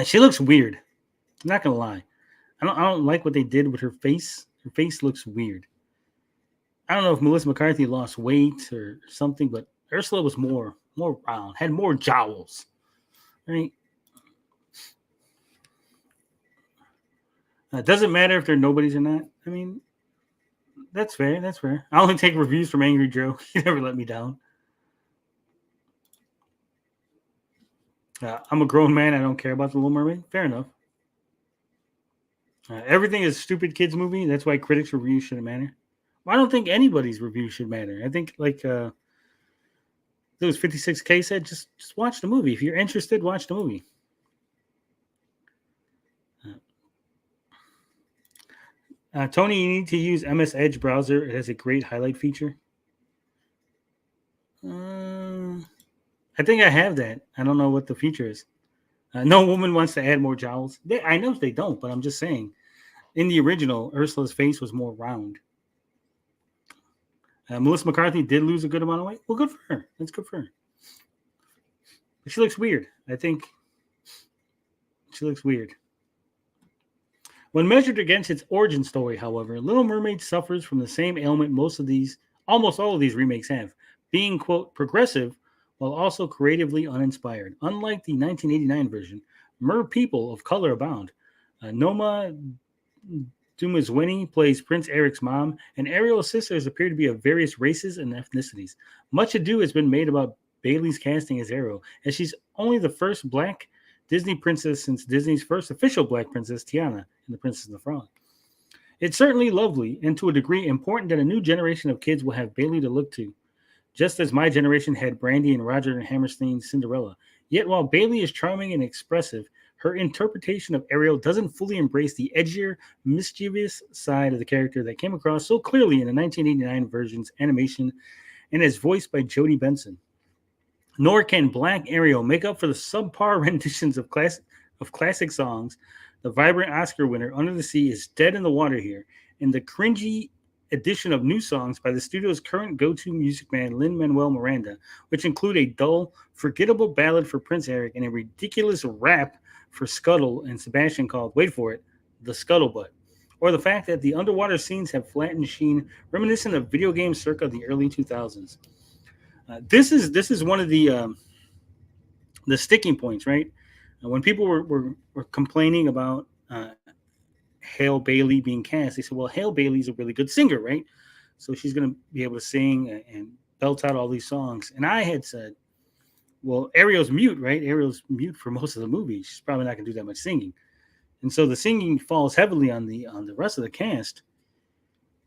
She looks weird. I'm not gonna lie. I don't like what they did with her face. Her face looks weird. I don't know if Melissa McCarthy lost weight or something, but Ursula was more round, had more jowls. Right? It doesn't matter if they're nobodies or not. I mean, that's fair. That's fair. I only take reviews from Angry Joe. He never let me down. I'm a grown man. I don't care about The Little Mermaid. Fair enough. Everything is a stupid kids movie. That's why critics' reviews shouldn't matter. Well, I don't think anybody's review should matter. I think like those 56K said, just watch the movie. If you're interested, watch the movie. Tony, you need to use MS Edge browser. It has a great highlight feature. I think I have that. I don't know what the feature is. No woman wants to add more jowls. I know they don't, but I'm just saying. In the original, Ursula's face was more round. Melissa McCarthy did lose a good amount of weight. Well, good for her. That's good for her. But she looks weird. I think she looks weird. When measured against its origin story, however, Little Mermaid suffers from the same ailment almost all of these remakes have, being, quote, progressive while also creatively uninspired. Unlike the 1989 version, Mer people of color abound. Noma Dumezweni plays Prince Eric's mom, and Ariel's sisters appear to be of various races and ethnicities. Much ado has been made about Bailey's casting as Ariel, as she's only the first black Disney princess since Disney's first official black princess, Tiana, in The Princess and the Frog. It's certainly lovely, and to a degree important that a new generation of kids will have Bailey to look to, just as my generation had Brandy and Roger and Hammerstein's Cinderella. Yet while Bailey is charming and expressive, her interpretation of Ariel doesn't fully embrace the edgier, mischievous side of the character that came across so clearly in the 1989 version's animation and is voiced by Jodie Benson. Nor can Black Ariel make up for the subpar renditions of classic songs. The vibrant Oscar winner, Under the Sea, is dead in the water here, and the cringy addition of new songs by the studio's current go-to music man, Lin-Manuel Miranda, which include a dull, forgettable ballad for Prince Eric and a ridiculous rap for Scuttle and Sebastian called, wait for it, The Scuttlebutt. Or the fact that the underwater scenes have flattened sheen, reminiscent of video games circa the early 2000s. This is one of the sticking points, right? When people were complaining about Hale Bailey being cast, they said, well, Hale Bailey's a really good singer, right? So she's going to be able to sing and belt out all these songs. And I had said, well, Ariel's mute, right? Ariel's mute for most of the movie. She's probably not going to do that much singing. And so the singing falls heavily on the rest of the cast.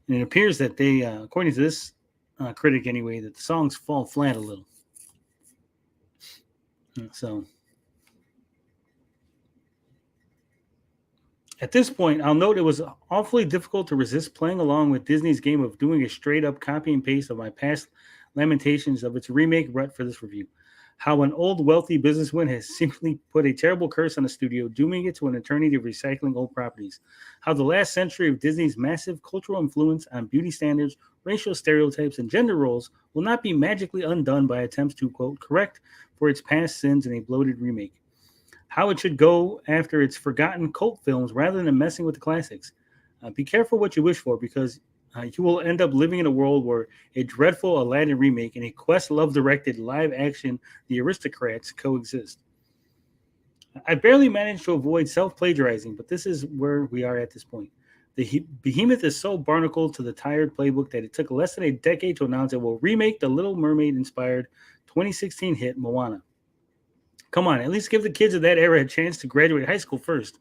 And it appears that they, according to this critic anyway, that the songs fall flat a little. So at this point, I'll note it was awfully difficult to resist playing along with Disney's game of doing a straight-up copy and paste of my past lamentations of its remake rut for this review. How an old wealthy businessman has simply put a terrible curse on the studio, dooming it to an eternity of recycling old properties. How the last century of Disney's massive cultural influence on beauty standards, racial stereotypes, and gender roles will not be magically undone by attempts to, quote, correct for its past sins in a bloated remake. How it should go after its forgotten cult films rather than messing with the classics. Be careful what you wish for, because you will end up living in a world where a dreadful Aladdin remake and a Questlove-directed live-action The Aristocrats coexist. I barely managed to avoid self-plagiarizing, but this is where we are at this point. The behemoth is so barnacled to the tired playbook that it took less than a decade to announce it will remake the Little Mermaid-inspired 2016 hit Moana. Come on, at least give the kids of that era a chance to graduate high school first.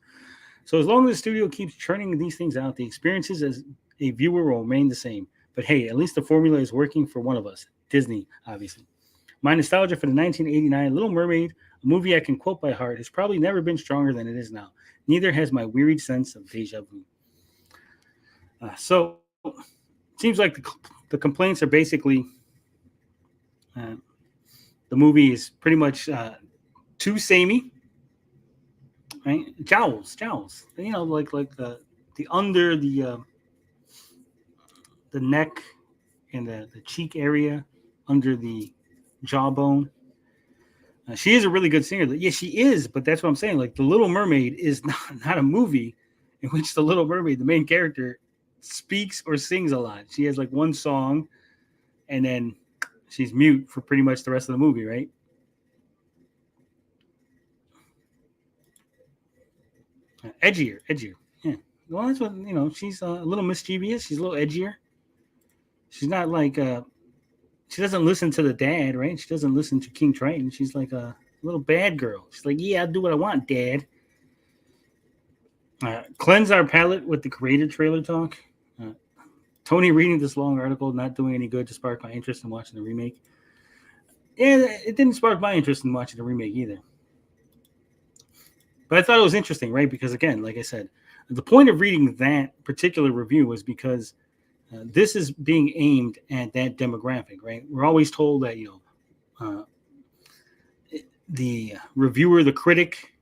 So as long as the studio keeps churning these things out, the experiences as a viewer will remain the same. But hey, at least the formula is working for one of us, Disney, obviously. My nostalgia for the 1989 Little Mermaid, a movie I can quote by heart, has probably never been stronger than it is now. Neither has my wearied sense of deja vu. So it seems like the complaints are basically the movie is pretty much too samey, right? Jowls, you know, like the under the neck and the cheek area under the jawbone. She is a really good singer. Yeah, she is, but that's what I'm saying. Like, The Little Mermaid is not a movie in which the Little Mermaid, the main character, speaks or sings a lot. She has like one song, and then she's mute for pretty much the rest of the movie, right? Edgier. Yeah. Well, that's what, she's a little mischievous. She's a little edgier. She's not like she doesn't listen to the dad, right? She doesn't listen to King Triton. She's like a little bad girl. She's like, yeah, I'll do what I want, Dad. Cleanse our palate with the creator trailer talk. Tony reading this long article, not doing any good to spark my interest in watching the remake. Yeah, it didn't spark my interest in watching the remake either. But I thought it was interesting, right? Because again, like I said, the point of reading that particular review was because this is being aimed at that demographic, right? We're always told that, the reviewer, the critic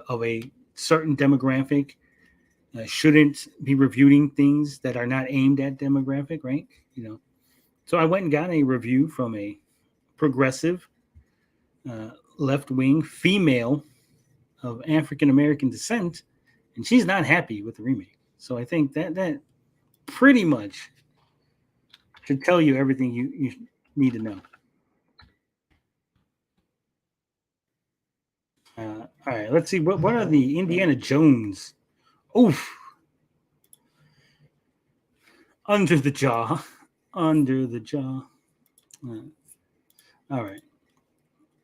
of a certain demographic shouldn't be reviewing things that are not aimed at demographic, right? So I went and got a review from a progressive left-wing female of African-American descent, and she's not happy with the remake. So I think that pretty much should tell you everything you need to know. All right, let's see. What are the Indiana Jones? Oof. Under the jaw. Under the jaw. All right.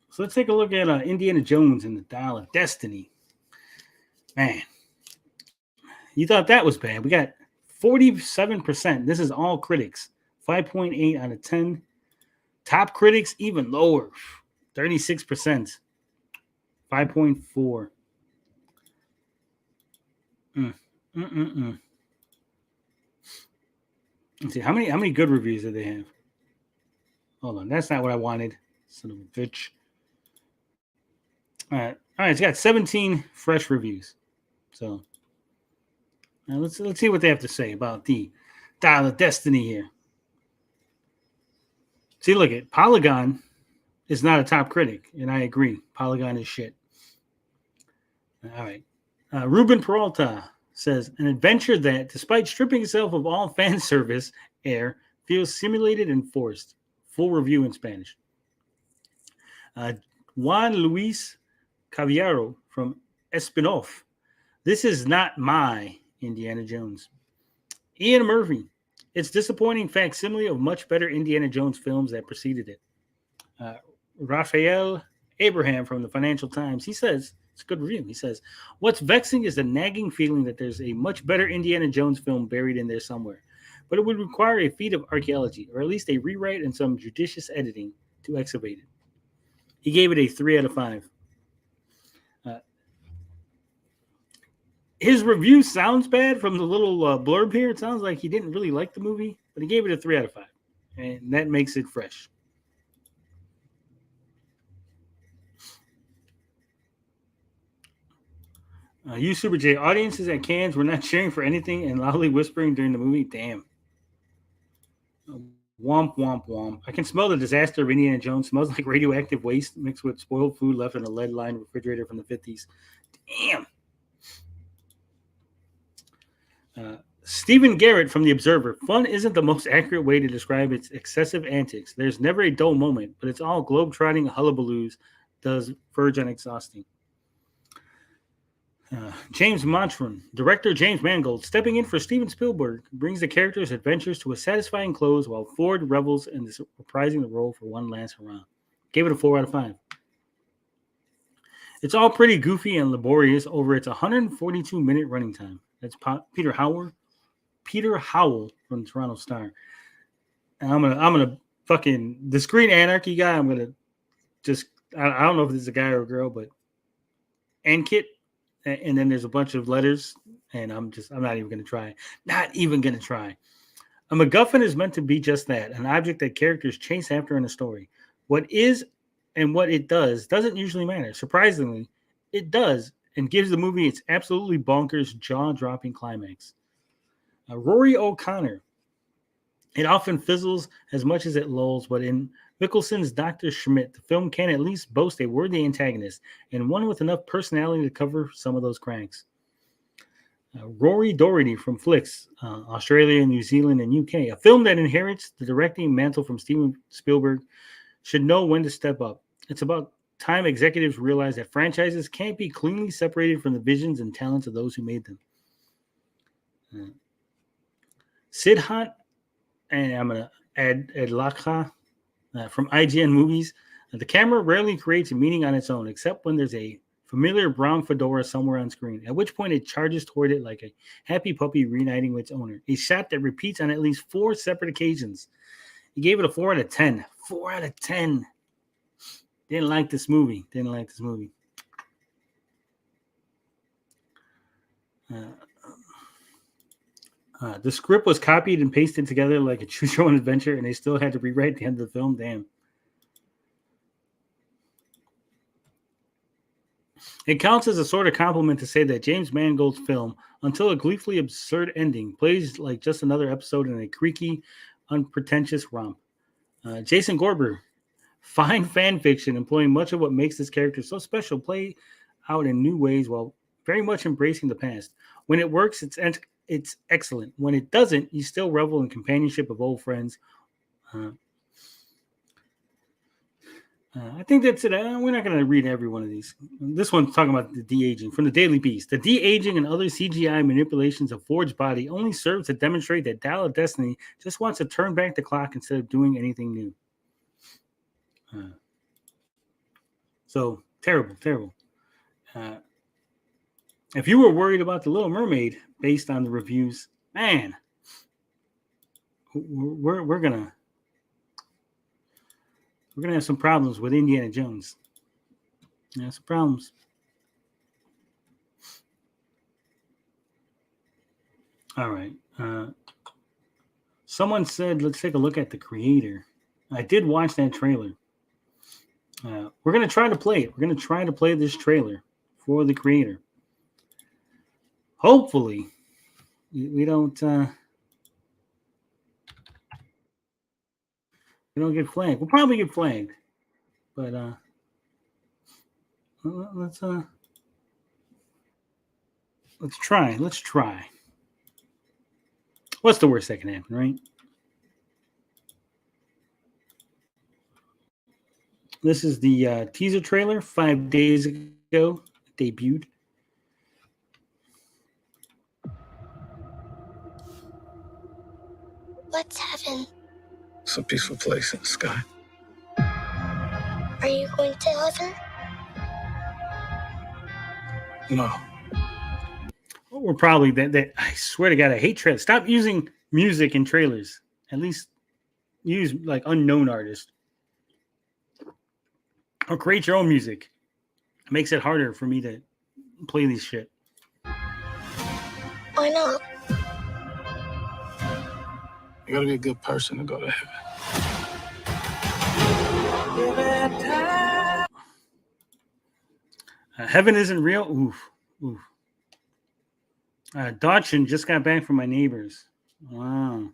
So let's take a look at Indiana Jones and the Dial of Destiny. Man, you thought that was bad. We got 47%. This is all critics. 5.8 out of 10. Top critics, even lower. 36%. 5.4. Let's see, how many good reviews do they have? Hold on, that's not what I wanted. Son of a bitch. All right, it's got 17 fresh reviews. So now let's see what they have to say about the Dial of Destiny here. See, look at Polygon is not a top critic, and I agree. Polygon is shit. All right. Ruben Peralta says, an adventure that, despite stripping itself of all fan service air, feels simulated and forced. Full review in Spanish. Juan Luis Caviaro from Espinoff. This is not my Indiana Jones. Ian Murphy. It's disappointing facsimile of much better Indiana Jones films that preceded it. Raphael Abraham from the Financial Times. He says, it's a good review. He says, what's vexing is the nagging feeling that there's a much better Indiana Jones film buried in there somewhere. But it would require a feat of archaeology, or at least a rewrite and some judicious editing to excavate it. He gave it a 3 out of 5. His review sounds bad from the little blurb here. It sounds like he didn't really like the movie, but he gave it a 3 out of 5. And that makes it fresh. You Super J, audiences at Cannes were not cheering for anything and loudly whispering during the movie. Damn. Womp, womp, womp. I can smell the disaster of Indiana Jones. Smells like radioactive waste mixed with spoiled food left in a lead-lined refrigerator from the 50s. Damn. Stephen Garrett from The Observer. Fun isn't the most accurate way to describe its excessive antics. There's never a dull moment, but it's all globe-trotting hullabaloos does verge on exhausting. James Montran, director James Mangold, stepping in for Steven Spielberg, brings the character's adventures to a satisfying close while Ford revels in reprising the role for one last hurrah. Gave it a 4 out of 5. It's all pretty goofy and laborious over its 142-minute running time. That's Peter Howell from the Toronto Star. And I'm gonna fucking the Screen Anarchy guy. I'm gonna just I don't know if this is a guy or a girl, but Ankit. And then there's a bunch of letters, and I'm not even going to try. Not even going to try. A MacGuffin is meant to be just that, an object that characters chase after in a story. What is and what it doesn't usually matter. Surprisingly, it does, and gives the movie its absolutely bonkers, jaw-dropping climax. Rory O'Connor. It often fizzles as much as it lulls, but in Mickelson's Dr. Schmidt, the film can at least boast a worthy antagonist and one with enough personality to cover some of those cracks. Rory Doherty from Flicks, Australia, New Zealand, and UK. A film that inherits the directing mantle from Steven Spielberg should know when to step up. It's about time executives realize that franchises can't be cleanly separated from the visions and talents of those who made them. Sidhat, and I'm going to add Lakha from IGN Movies. The camera rarely creates a meaning on its own, except when there's a familiar brown fedora somewhere on screen, at which point it charges toward it like a happy puppy reuniting with its owner. A shot that repeats on at least 4 separate occasions. He gave it a 4 out of 10. 4 out of 10. Didn't like this movie. The script was copied and pasted together like a choose your own adventure, and they still had to rewrite the end of the film. Damn. It counts as a sort of compliment to say that James Mangold's film, until a gleefully absurd ending, plays like just another episode in a creaky, unpretentious romp. Jason Gorber, fine fan fiction employing much of what makes this character so special, play out in new ways while very much embracing the past. When it works, it's excellent. When it doesn't, you still revel in companionship of old friends. I think that's it. We're not going to read every one of these. This one's talking about the de-aging. From the Daily Beast. The de-aging and other CGI manipulations of Ford's body only serves to demonstrate that Dial of Destiny just wants to turn back the clock instead of doing anything new. So, terrible. If you were worried about The Little Mermaid based on the reviews, man, we're gonna have some problems with Indiana Jones. Yeah, some problems. All right. Someone said, let's take a look at The Creator. I did watch that trailer. We're going to try to play it. We're going to try to play this trailer for The Creator. Hopefully, we don't get flagged. We'll probably get flagged. But let's try. Let's try. What's the worst that can happen, right? This is the teaser trailer 5 days ago. Debuted. What's heaven? It's a peaceful place in the sky. Are you going to heaven? No. We're probably that. I swear to God, I hate trailers. Stop using music in trailers. At least use like unknown artists. Or create your own music. It makes it harder for me to play these shit. Why not? You gotta be a good person to go to heaven. Heaven isn't real. Oof. Dodson just got back from my neighbors. Wow.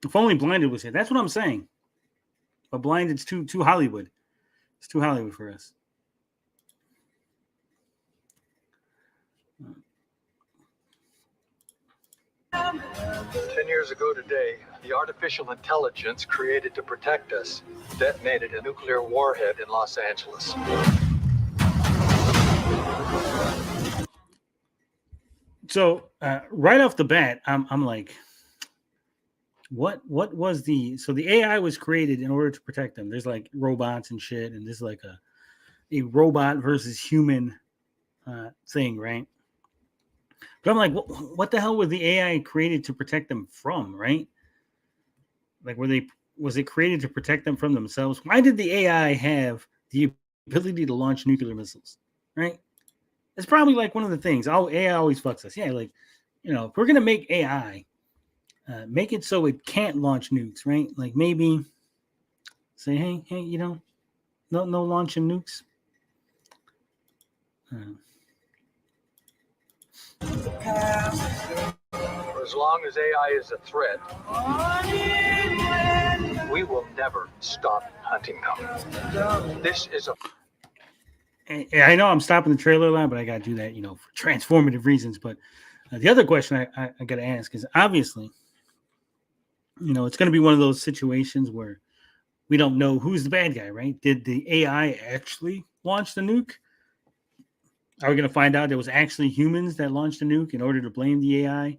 If only Blinded was here. That's what I'm saying. But Blinded's too Hollywood. It's too Hollywood for us. 10 years ago today, the artificial intelligence created to protect us detonated a nuclear warhead in Los Angeles. So right off the bat, I'm like, what was the AI was created in order to protect them. There's like robots and shit, and there's like a robot versus human thing, right? But I'm like, what the hell was the AI created to protect them from, right? Like, was it created to protect them from themselves? Why did the AI have the ability to launch nuclear missiles, right? It's probably like one of the things. AI always fucks us. Yeah, like, if we're gonna make AI, make it so it can't launch nukes, right? Like maybe say, hey, no launching nukes. As long as AI is a threat, we will never stop hunting them. This is a... And I know I'm stopping the trailer line, but I got to do that, you know, for transformative reasons. But the other question I got to ask is, obviously, you know, it's going to be one of those situations where we don't know who's the bad guy, right? Did the AI actually launch the nuke? Are we going to find out there was actually humans that launched the nuke in order to blame the AI?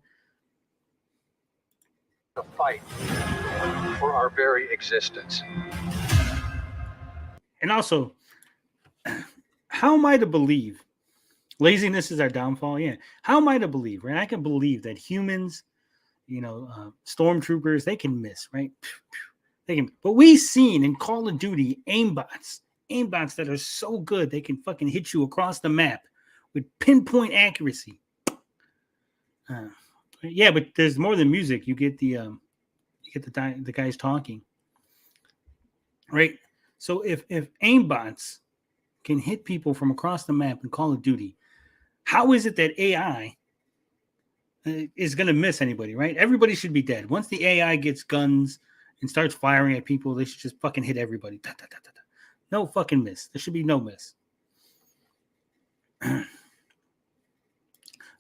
A fight for our very existence. And also, how am I to believe laziness is our downfall? Yeah. How am I to believe, right? I can believe that humans, you know, stormtroopers, they can miss, right? They can, but we've seen in Call of Duty aimbots that are so good they can fucking hit you across the map with pinpoint accuracy. Yeah, but there's more than music. You get the guys talking, right? So if aimbots can hit people from across the map in Call of Duty, how is it that AI is going to miss anybody, right? Everybody should be dead. Once the AI gets guns and starts firing at people, they should just fucking hit everybody. Da, da, da, da, da. No fucking miss. There should be no miss.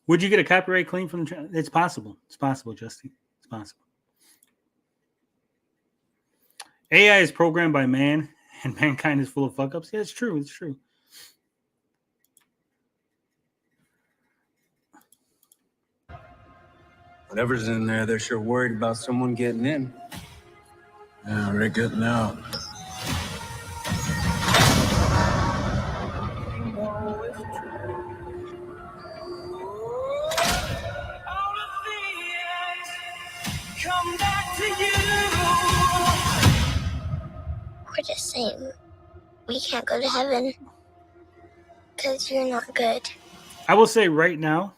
Would you get a copyright claim from the... It's possible. It's possible, Justin. It's possible. AI is programmed by man, and mankind is full of fuck-ups. Yeah, it's true. It's true. Whatever's in there, they're sure worried about someone getting in. Yeah, they're getting out. Come back to you. We're the same. We can't go to heaven because you're not good. I will say right now,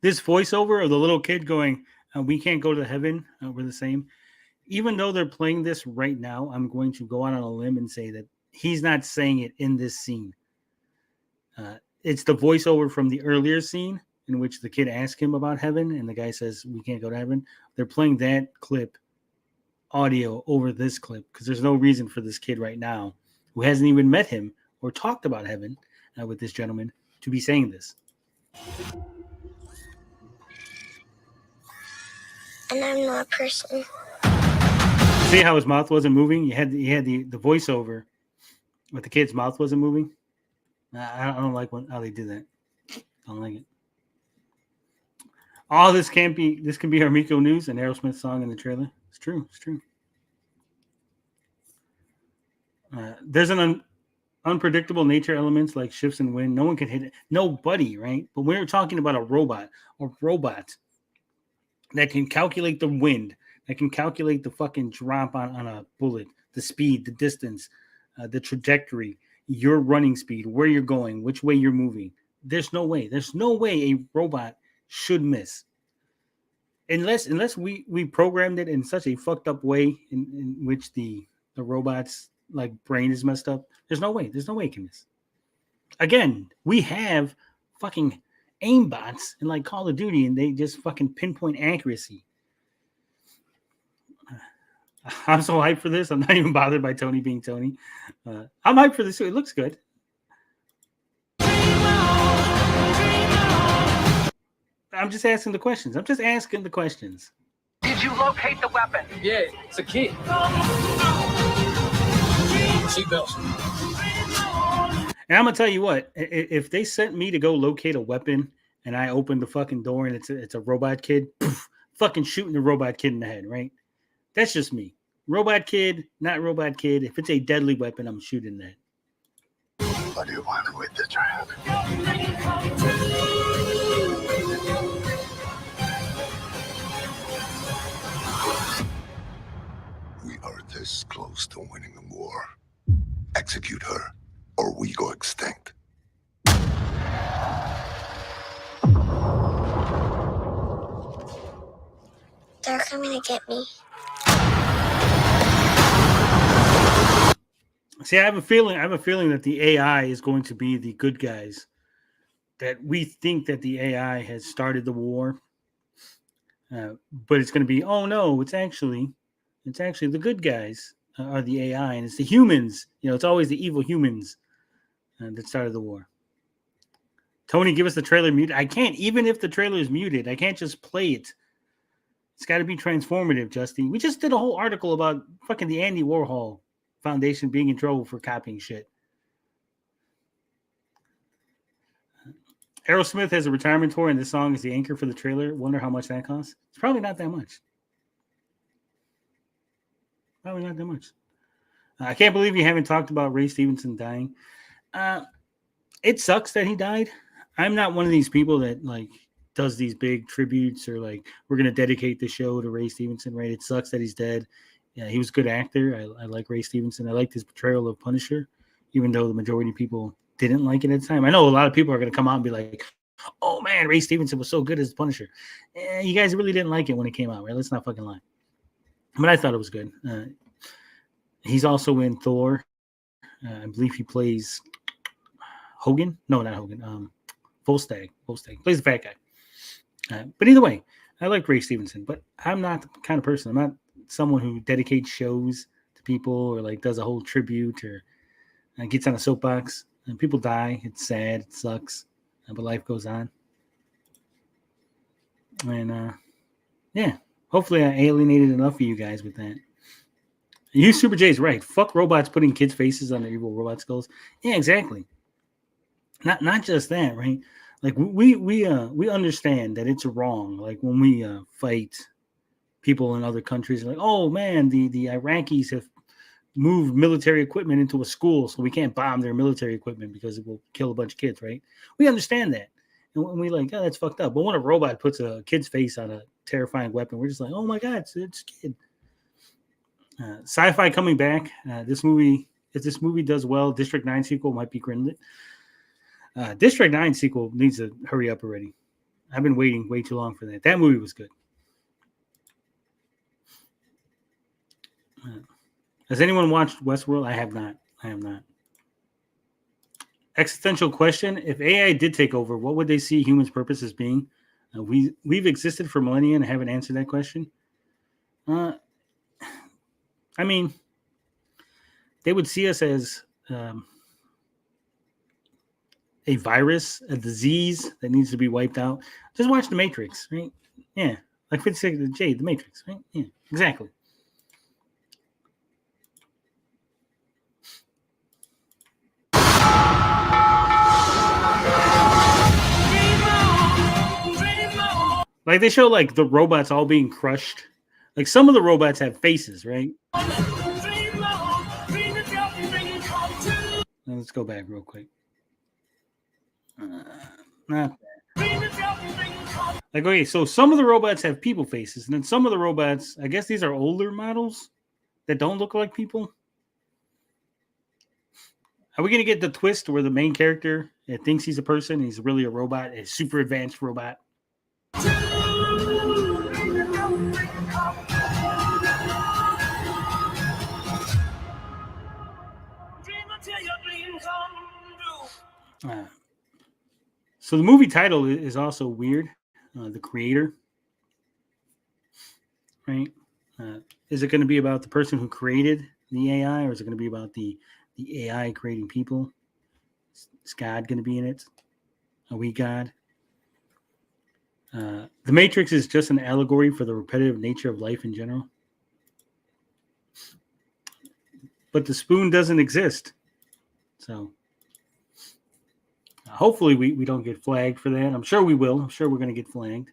this voiceover of the little kid going, we can't go to heaven, we're the same. Even though they're playing this right now, I'm going to go out on a limb and say that he's not saying it in this scene. It's the voiceover from the earlier scene in which the kid asked him about heaven, and the guy says, we can't go to heaven. They're playing that clip, audio, over this clip, because there's no reason for this kid right now, who hasn't even met him or talked about heaven with this gentleman, to be saying this. And I'm not a person. See how his mouth wasn't moving? He had the voiceover, but the kid's mouth wasn't moving. I don't like how they did that. I don't like it. All this can be our Miko news, an Aerosmith song in the trailer. It's true. It's true. There's an unpredictable nature elements like shifts in wind. No one can hit it. Nobody, right? But we're talking about a robot that can calculate the wind, that can calculate the fucking drop on a bullet, the speed, the distance, the trajectory, your running speed, where you're going, which way you're moving. There's no way a robot should miss. Unless we programmed it in such a fucked up way in which the robot's like brain is messed up. There's no way it can miss. Again, we have fucking aimbots in like Call of Duty, and they just fucking pinpoint accuracy. I'm so hyped for this. I'm not even bothered by Tony being Tony. I'm hyped for this too. It looks good. I'm just asking the questions. Did you locate the weapon? Yeah, it's a kid. Seatbelts. And I'm gonna tell you what, if they sent me to go locate a weapon and I open the fucking door and it's a robot kid, fucking shooting the robot kid in the head, right? That's just me. Robot kid, not robot kid. If it's a deadly weapon, I'm shooting that. What do you want with the child? We are this close to winning the war. Execute her, or we go extinct. They're coming to get me. See, I have a feeling that the AI is going to be the good guys that we think that the AI has started the war, but it's going to be, oh no, it's actually the good guys are the AI, and it's the humans. It's always the evil humans that started the war. Tony, give us the trailer muted. I can't, even if the trailer is muted, I can't just play it. It's got to be transformative, Justin. We just did a whole article about fucking the Andy Warhol Foundation being in trouble for copying shit. Aerosmith has a retirement tour, and this song is the anchor for the trailer. Wonder how much that costs. It's probably not that much. Probably not that much. I can't believe you haven't talked about Ray Stevenson dying. It sucks that he died. I'm not one of these people that like does these big tributes or like we're going to dedicate the show to Ray Stevenson, right? It sucks that he's dead. Yeah, he was a good actor. I like Ray Stevenson. I liked his portrayal of Punisher, even though the majority of people didn't like it at the time. I know a lot of people are going to come out and be like, oh man, Ray Stevenson was so good as Punisher. You guys really didn't like it when it came out, right? Let's not fucking lie. But I thought it was good. He's also in Thor. I believe he plays Hogan. No, not Hogan. Volstagg. Plays the fat guy. But either way, I like Ray Stevenson. But I'm not the kind of person. I'm not someone who dedicates shows to people or like does a whole tribute or gets on a soapbox. And people die. It's sad. It sucks. But life goes on. And yeah, hopefully I alienated enough of you guys with that. You Super J's right. Fuck robots putting kids' faces on their evil robot skulls. Yeah, exactly. Not just that, right? Like we understand that it's wrong. Like when we fight people in other countries, like, oh man, the Iraqis have moved military equipment into a school, so we can't bomb their military equipment because it will kill a bunch of kids, right? We understand that. And we like, oh, that's fucked up. But when a robot puts a kid's face on a terrifying weapon, we're just like, oh my God, it's a kid. Sci-fi coming back. If this movie does well, District 9 sequel might be greenlit. District 9 sequel needs to hurry up already. I've been waiting way too long for that. That movie was good. Has anyone watched Westworld? I have not. Existential question. If AI did take over, what would they see humans' purpose as being? We've existed for millennia and haven't answered that question. I mean, they would see us as a virus, a disease that needs to be wiped out. Just watch The Matrix, right? Yeah. Like 56 Jade, The Matrix, right? Yeah, exactly. Like they show like the robots all being crushed. Like some of the robots have faces, right? Now let's go back real quick. Not bad. Like, okay, so some of the robots have people faces, and then some of the robots, I guess these are older models that don't look like people. Are we going to get the twist where the main character thinks he's a person and he's really a robot, a super advanced robot? So the movie title is also weird. The Creator, right? Is it going to be about the person who created the AI, or is it going to be about the AI creating people? Is God going to be in it? Are we God? The Matrix is just an allegory for the repetitive nature of life in general. But the spoon doesn't exist. So hopefully we don't get flagged for that. I'm sure we will. I'm sure we're going to get flagged.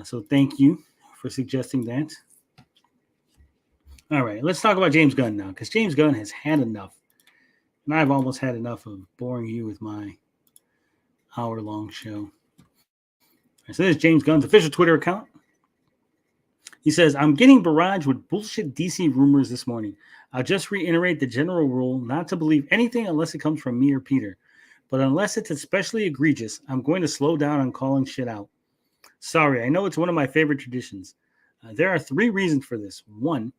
So thank you for suggesting that. All right, let's talk about James Gunn now, because James Gunn has had enough. And I've almost had enough of boring you with my hour-long show. So this is James Gunn's official Twitter account. He says, I'm getting barraged with bullshit DC rumors this morning. I'll just reiterate the general rule not to believe anything unless it comes from me or Peter. But unless it's especially egregious, I'm going to slow down on calling shit out. Sorry, I know it's one of my favorite traditions. There are 3 reasons for this. 1,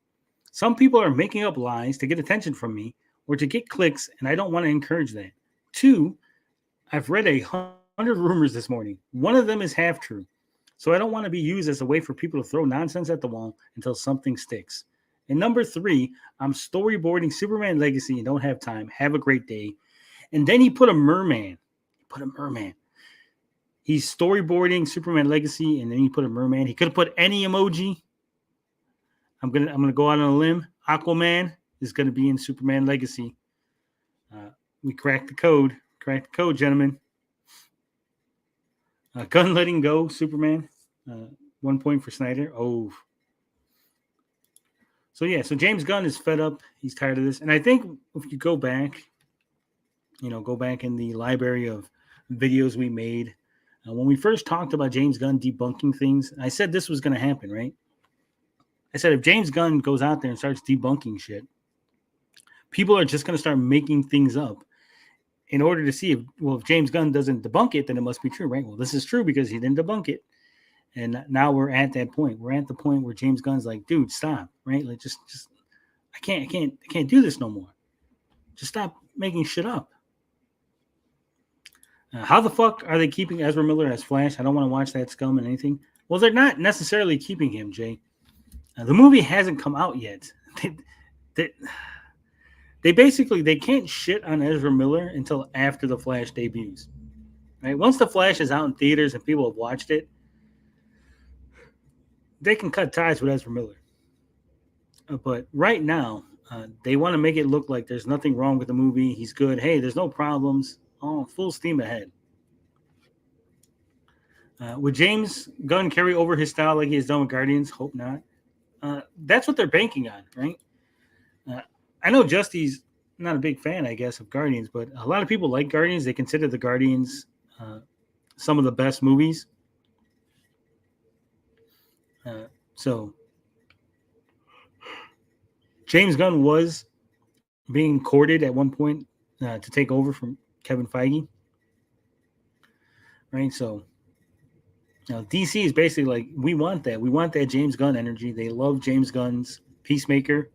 some people are making up lies to get attention from me or to get clicks, and I don't want to encourage that. 2, I've read 100 rumors this morning. One of them is half true. So I don't want to be used as a way for people to throw nonsense at the wall until something sticks. And number 3, I'm storyboarding Superman Legacy and don't have time. Have a great day. And then he put a merman. He's storyboarding Superman Legacy, and then he put a merman. He could have put any emoji. I'm gonna go out on a limb. Aquaman is gonna be in Superman Legacy. We cracked the code. Cracked the code, gentlemen. Gunn letting go Superman. 1 point for Snyder. Oh. So James Gunn is fed up. He's tired of this. And I think if you go back in the library of videos we made, when we first talked about James Gunn debunking things, I said this was going to happen, right? I said if James Gunn goes out there and starts debunking shit, people are just going to start making things up in order to see if James Gunn doesn't debunk it, then it must be true, right? Well, this is true because he didn't debunk it. And now we're at that point. We're at the point where James Gunn's like, dude, stop, right? Like just I can't do this no more. Just stop making shit up. How the fuck are they keeping Ezra Miller as Flash? I don't want to watch that scum and anything. Well, they're not necessarily keeping him, Jay. The movie hasn't come out yet. They basically can't shit on Ezra Miller until after the Flash debuts. Right? Once the Flash is out in theaters and people have watched it, they can cut ties with Ezra Miller. But right now, they want to make it look like there's nothing wrong with the movie. He's good. Hey, there's no problems. Oh, full steam ahead. Would James Gunn carry over his style like he has done with Guardians? Hope not. That's what they're banking on, right? I know Justy's not a big fan, I guess, of Guardians, but a lot of people like Guardians. They consider the Guardians some of the best movies. So James Gunn was being courted at one point to take over from Kevin Feige. Right? So DC is basically like, we want that. We want that James Gunn energy. They love James Gunn's Peacemaker.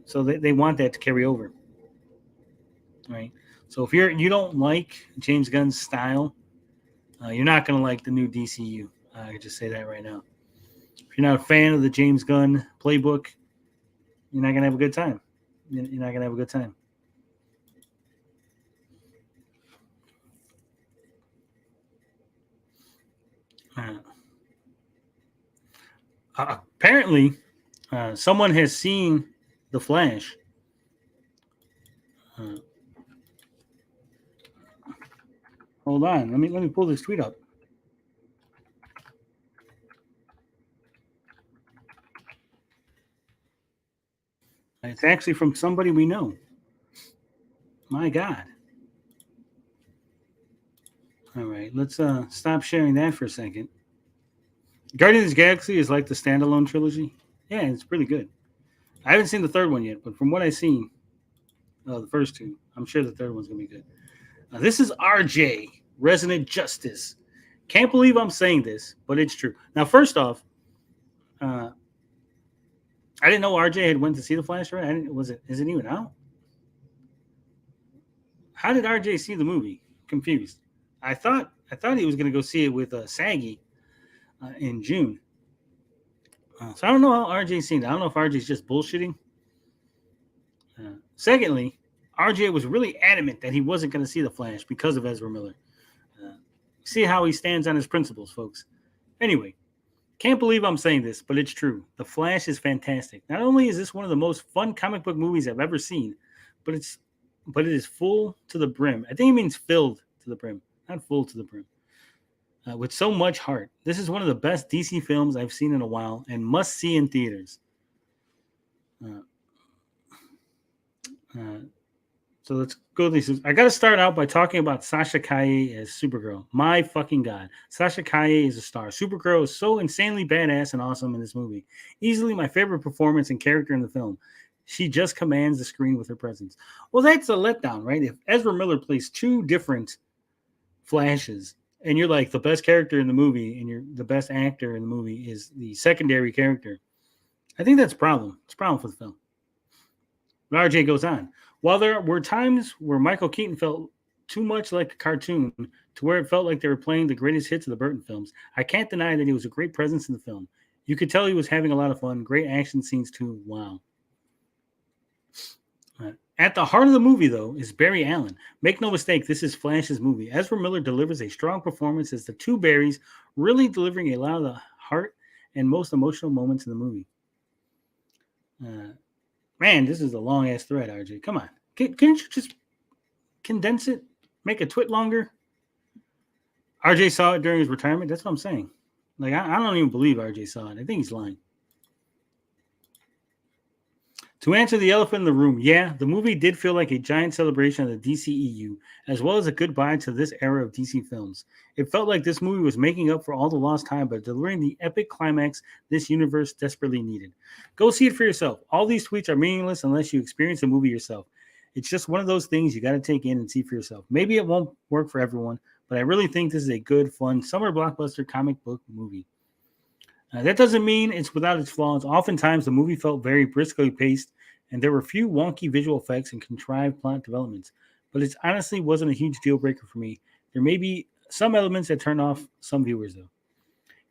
So they want that to carry over. Right? So if you don't like James Gunn's style, you're not going to like the new DCU. I can just say that right now. If you're not a fan of the James Gunn playbook, you're not going to have a good time. You're not going to have a good time. Apparently, someone has seen The Flash. Hold on. Let me pull this tweet up. It's actually from somebody we know. My God. All right, let's stop sharing that for a second. Guardians of the Galaxy is like the standalone trilogy. Yeah, it's pretty good. I haven't seen the third one yet, but from what I've seen, the first two, I'm sure the third one's going to be good. This is RJ, Resident Justice. Can't believe I'm saying this, but it's true. Now, first off, I didn't know RJ had went to see The Flash, right? Is it even out? How did RJ see the movie? Confused. I thought he was going to go see it with Saggy in June. So I don't know how RJ's seen it. I don't know if RJ's just bullshitting. Secondly, RJ was really adamant that he wasn't going to see The Flash because of Ezra Miller. See how he stands on his principles, folks. Anyway, can't believe I'm saying this, but it's true. The Flash is fantastic. Not only is this one of the most fun comic book movies I've ever seen, but it is full to the brim. I think it means filled to the brim, not full to the brim. With so much heart. This is one of the best DC films I've seen in a while and must see in theaters. So let's go to these. I got to start out by talking about Sasha Calle as Supergirl. My fucking God. Sasha Calle is a star. Supergirl is so insanely badass and awesome in this movie. Easily my favorite performance and character in the film. She just commands the screen with her presence. Well, that's a letdown, right? If Ezra Miller plays two different Flashes, and you're like the best character in the movie, and you're the best actor in the movie is the secondary character, I think that's a problem. It's a problem for the film. But RJ goes on. While there were times where Michael Keaton felt too much like a cartoon to where it felt like they were playing the greatest hits of the Burton films. I can't deny that he was a great presence in the film. You could tell he was having a lot of fun. Great action scenes too. Wow. At the heart of the movie, though, is Barry Allen. Make no mistake, this is Flash's movie. Ezra Miller delivers a strong performance as the two Barrys, really delivering a lot of the heart and most emotional moments in the movie. Man, this is a long-ass thread, RJ. Come on. Can't you just condense it? Make a twit longer? RJ saw it during his retirement? That's what I'm saying. Like, I don't even believe RJ saw it. I think he's lying. To answer the elephant in the room, yeah, the movie did feel like a giant celebration of the DCEU, as well as a goodbye to this era of DC films. It felt like this movie was making up for all the lost time by delivering the epic climax this universe desperately needed. Go see it for yourself. All these tweets are meaningless unless you experience the movie yourself. It's just one of those things you got to take in and see for yourself. Maybe it won't work for everyone, but I really think this is a good, fun, summer blockbuster comic book movie. That doesn't mean it's without its flaws. Oftentimes, the movie felt very briskly paced, and there were few wonky visual effects and contrived plot developments. But it honestly wasn't a huge deal breaker for me. There may be some elements that turn off some viewers, though.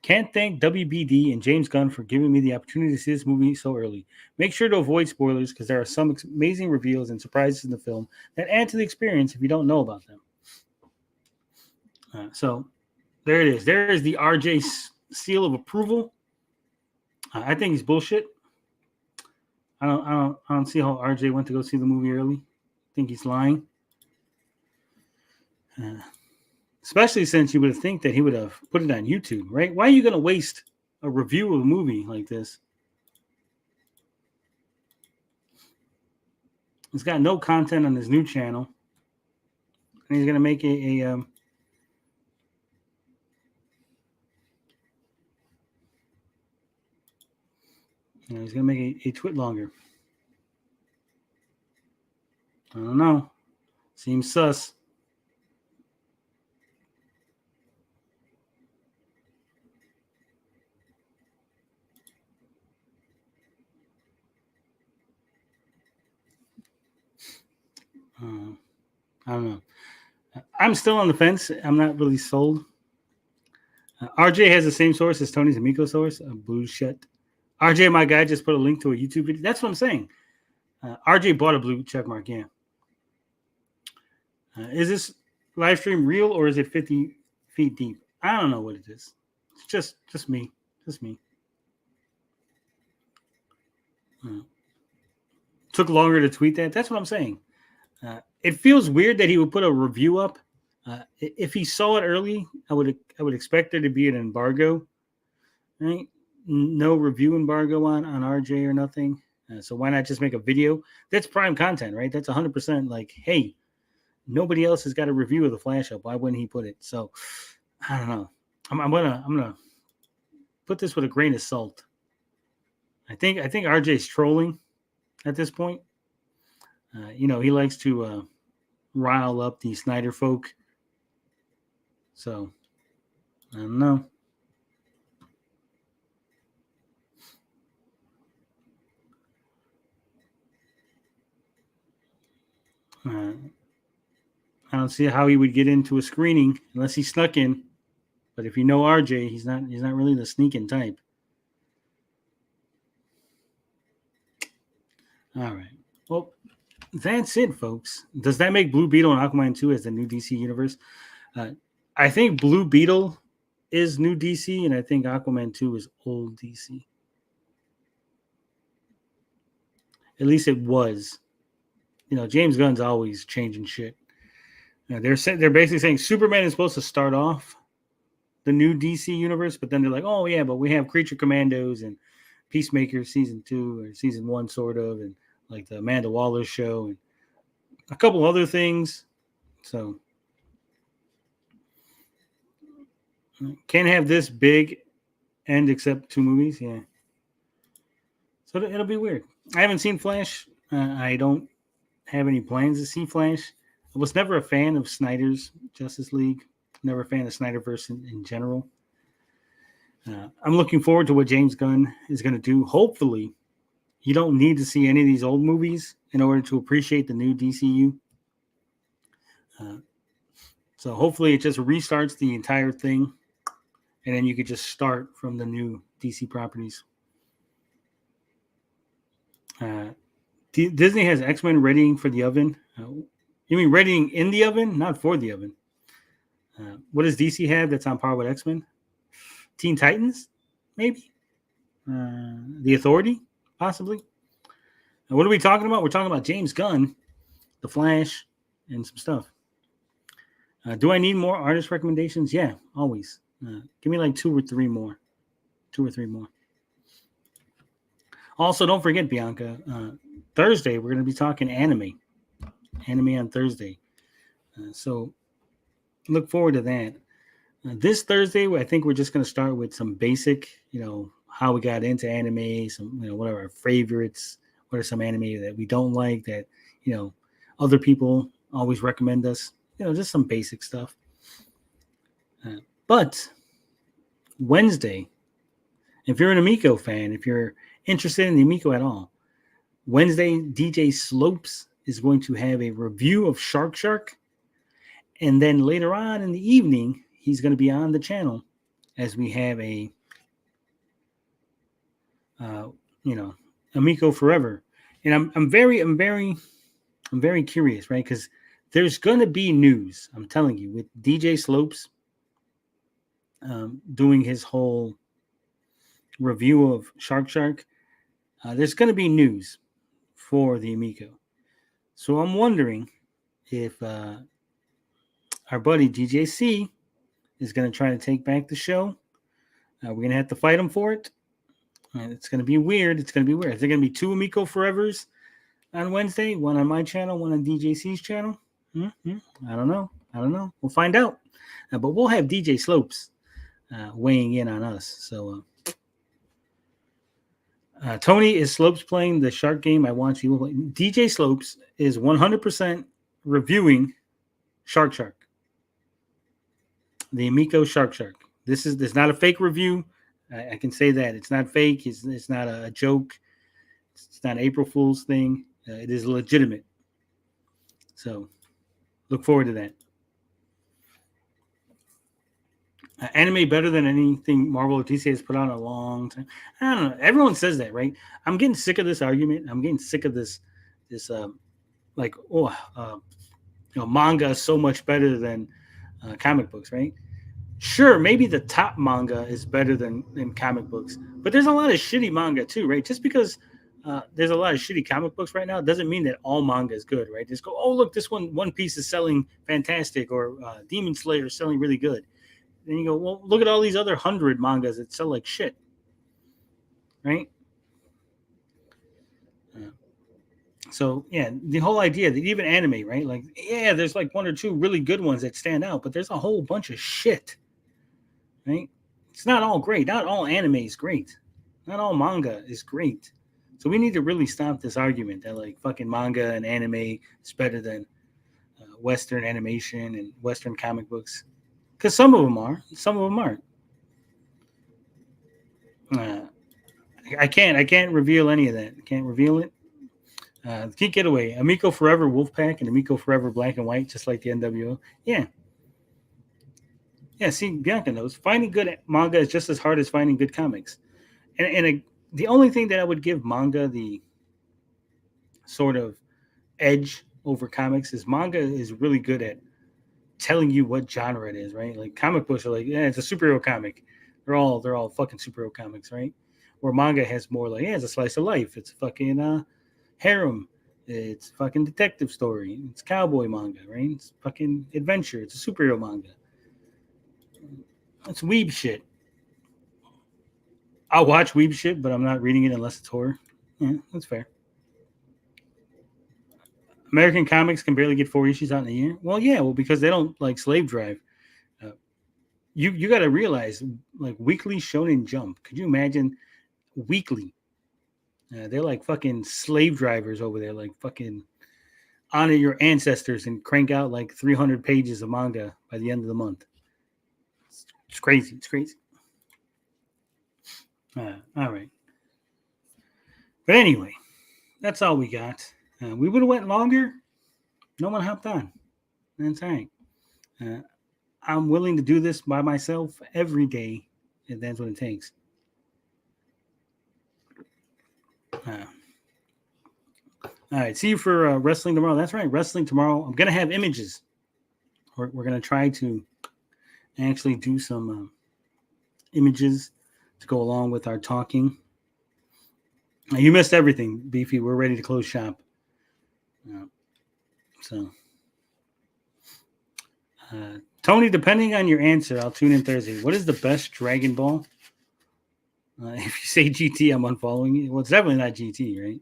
Can't thank WBD and James Gunn for giving me the opportunity to see this movie so early. Make sure to avoid spoilers because there are some amazing reveals and surprises in the film that add to the experience if you don't know about them. So there it is. There is the RJ seal of approval. I think he's bullshit. I don't see how RJ went to go see the movie early. I think he's lying. Especially since you would think that he would have put it on YouTube, right? Why are you going to waste a review of a movie like this? He's got no content on his new channel. And he's going to make he's going to make a twit longer. I don't know. Seems sus. I don't know. I'm still on the fence. I'm not really sold. RJ has the same source as Tony's Amico source. Blue shit. RJ, my guy, just put a link to a YouTube video. That's what I'm saying. RJ bought a blue check mark. Yeah. Is this live stream real or is it 50 feet deep? I don't know what it is. It's just me. Just me. Took longer to tweet that. That's what I'm saying. It feels weird that he would put a review up. If he saw it early, I would expect there to be an embargo, right? No review embargo on RJ or nothing. So why not just make a video? That's prime content, right? That's 100% like, hey, nobody else has got a review of the Flash up. Why wouldn't he put it? So I don't know. I'm gonna put this with a grain of salt. I think RJ's trolling at this point. He likes to rile up the Snyder folk. So, I don't know. I don't see how he would get into a screening unless he snuck in. But if you know RJ, he's not really the sneaking type. All right. Well, that's it, folks. Does that make Blue Beetle and Aquaman 2 as the new DC universe? I think Blue Beetle is new DC, and I think Aquaman 2 is old DC. At least it was. James Gunn's always changing shit. They're basically saying Superman is supposed to start off the new DC universe, but then they're like, oh, yeah, but we have Creature Commandos and Peacemaker season 2 or season 1 sort of, and like the Amanda Waller show and a couple other things. So can't have this big end except 2 movies. Yeah. So it'll be weird. I haven't seen Flash. I don't have any plans to see Flash. I was never a fan of Snyder's Justice League. Never a fan of Snyderverse in general. I'm looking forward to what James Gunn is going to do. Hopefully, you don't need to see any of these old movies in order to appreciate the new DCU. So hopefully it just restarts the entire thing, and then you could just start from the new DC properties. Disney has X-Men readying for the oven. You mean readying in the oven, not for the oven? What does DC have that's on par with X-Men? Teen Titans, maybe. The Authority, possibly. And what are we talking about? We're talking about James Gunn, The Flash, and some stuff. Do I need more artist recommendations? Yeah, always. Give me like 2 or 3 more. 2 or 3 more. Also, don't forget, Bianca, Thursday, we're going to be talking anime. Anime on Thursday. So look forward to that. This Thursday, I think we're just going to start with some basic, how we got into anime, some, what are our favorites, what are some anime that we don't like that, other people always recommend us, just some basic stuff. But Wednesday, if you're an Amico fan, if you're interested in the Amico at all, Wednesday, DJ Slopes is going to have a review of Shark. And then later on in the evening, he's going to be on the channel as we have a, Amico Forever. And I'm very curious, right? Because there's going to be news, I'm telling you, with DJ Slopes doing his whole review of Shark. There's going to be news for the Amico. So I'm wondering if our buddy DJC is going to try to take back the show. We're going to have to fight him for it. And it's going to be weird. Is there going to be 2 Amico Forevers on Wednesday? One on my channel, one on DJC's channel? I don't know. We'll find out. But we'll have DJ Slopes weighing in on us. So Tony, is Slopes playing the Shark game? I want you to play. DJ Slopes is 100% reviewing Shark. The Amico Shark. This is not a fake review. I can say that. It's not fake. It's not a joke. It's not an April Fool's thing. It is legitimate. So look forward to that. Anime better than anything Marvel or DC has put out in a long time. I don't know. Everyone says that, right? I'm getting sick of this argument. I'm getting sick of this manga is so much better than comic books, right? Sure, maybe the top manga is better than comic books, but there's a lot of shitty manga too, right? Just because there's a lot of shitty comic books right now doesn't mean that all manga is good, right? Just go, oh, look, this One Piece is selling fantastic, or Demon Slayer is selling really good. Then you go, well, look at all these other 100 mangas that sell like shit, right? So, yeah, the whole idea that even anime, right? Like, yeah, there's like 1 or 2 really good ones that stand out, but there's a whole bunch of shit, right? It's not all great. Not all anime is great. Not all manga is great. So we need to really stop this argument that like fucking manga and anime is better than Western animation and Western comic books. Because some of them are, some of them aren't. I can't reveal any of that. I can't reveal it. Geek Getaway, Amico Forever Wolfpack and Amico Forever Black and White, just like the NWO. Yeah. See, Bianca knows. Finding good manga is just as hard as finding good comics. And the only thing that I would give manga the sort of edge over comics is manga is really good at telling you what genre it is, right? Like comic books are like, yeah, it's a superhero comic. They're all fucking superhero comics, right? Where manga has more like, yeah, it's a slice of life. It's fucking harem. It's fucking detective story. It's cowboy manga, right? It's fucking adventure. It's a superhero manga. It's weeb shit. I'll watch weeb shit, but I'm not reading it unless it's horror. Yeah, that's fair. American comics can barely get 4 issues out in a year. Well, yeah, because they don't like slave drive. You got to realize, like Weekly Shonen Jump. Could you imagine weekly? They're like fucking slave drivers over there, like fucking honor your ancestors and crank out like 300 pages of manga by the end of the month. It's crazy. It's crazy. All right. But anyway, that's all we got. We would have went longer. No one hopped on. That's all right. I'm willing to do this by myself every day, and that's what it takes. All right, see you for wrestling tomorrow. That's right, wrestling tomorrow. I'm gonna have images. We're gonna try to actually do some images to go along with our talking. Now, you missed everything, Beefy. We're ready to close shop. Tony, depending on your answer, I'll tune in Thursday. What is the best Dragon Ball? If you say GT, I'm unfollowing you. Well, it's definitely not GT, right?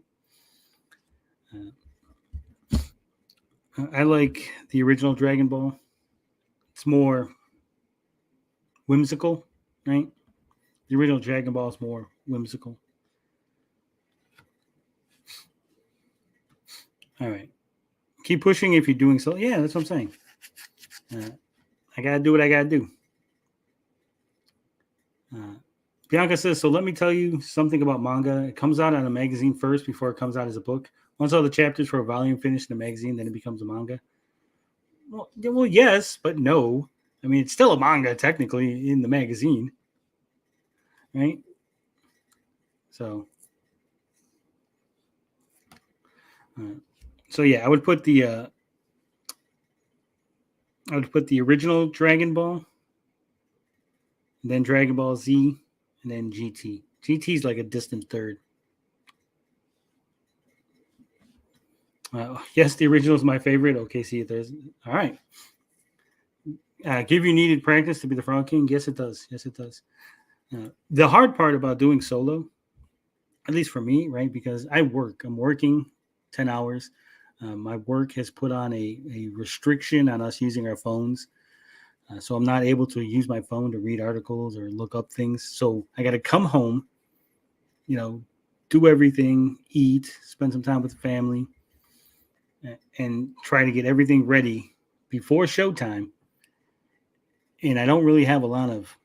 I like the original Dragon Ball. It's more whimsical, right? The original Dragon Ball is more whimsical. All right. Keep pushing if you're doing so. Yeah, that's what I'm saying. I got to do what I got to do. Bianca says, so let me tell you something about manga. It comes out on a magazine first before it comes out as a book. Once all the chapters for a volume finish in the magazine, then it becomes a manga. Well, yes, but no. I mean, it's still a manga technically in the magazine, right? So yeah, I would put the original Dragon Ball, then Dragon Ball Z, and then GT. GT is like a distant third. Yes, the original is my favorite. Okay, see you Thursday. All right. Give you needed practice to be the Frog King? Yes, it does. Yes, it does. The hard part about doing solo, at least for me, right, because I'm working 10 hours. My work has put on a restriction on us using our phones. So I'm not able to use my phone to read articles or look up things. So I got to come home, do everything, eat, spend some time with the family, and try to get everything ready before showtime. And I don't really have a lot of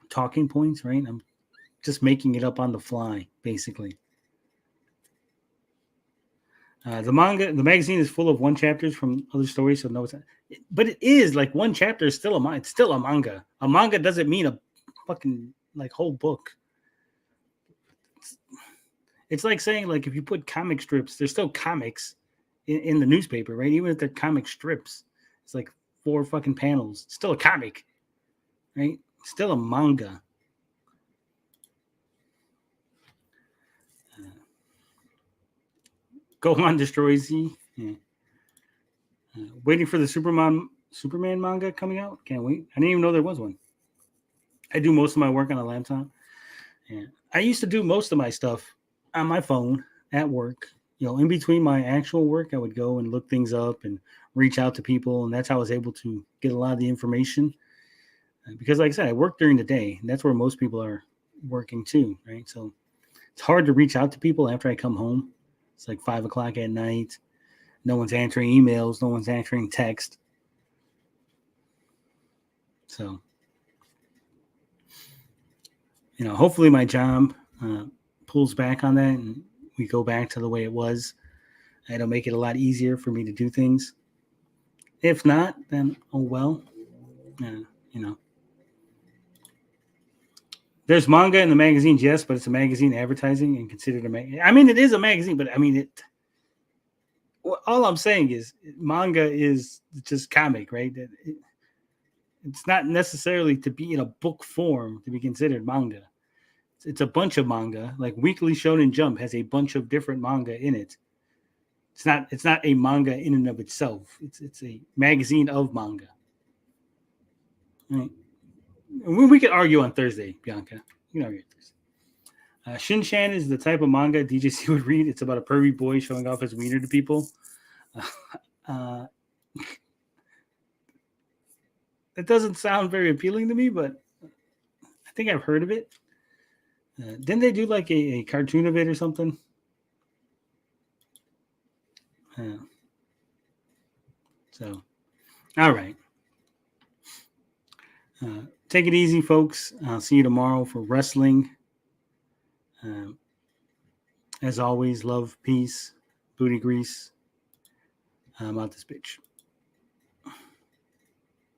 talking points, right? I'm just making it up on the fly, basically. The magazine is full of one chapters from other stories, so no, it's not. But it is like one chapter is still it's still a manga. A manga doesn't mean a fucking like whole book. It's like saying like if you put comic strips, there's still comics in the newspaper, right? Even if they're comic strips, it's like 4 fucking panels. It's still a comic, right? It's still a manga. Gohan destroys Z. Yeah. Waiting for the Superman manga coming out. Can't wait. I didn't even know there was one. I do most of my work on a laptop. Yeah. I used to do most of my stuff on my phone at work. In between my actual work, I would go and look things up and reach out to people. And that's how I was able to get a lot of the information. Because like I said, I work during the day. And that's where most people are working too, right? So it's hard to reach out to people after I come home. It's like 5 o'clock at night. No one's answering emails. No one's answering text. So, hopefully my job pulls back on that and we go back to the way it was. It'll make it a lot easier for me to do things. If not, then oh well. There's manga in the magazines, yes, but it's a magazine advertising and considered a magazine. I mean, it is a magazine, but I mean, all I'm saying is manga is just comic, right? It's not necessarily to be in a book form to be considered manga. It's a bunch of manga. Like Weekly Shonen Jump has a bunch of different manga in it. It's not a manga in and of itself. It's a magazine of manga. Right? We could argue on Thursday, Bianca. You can argue Thursday. Shin-chan is the type of manga DJC would read. It's about a pervy boy showing off his wiener to people. It doesn't sound very appealing to me, but I think I've heard of it. Didn't they do like a cartoon of it or something? So, all right. Take it easy, folks. I'll see you tomorrow for wrestling. As always, love, peace, booty grease. I'm out this bitch.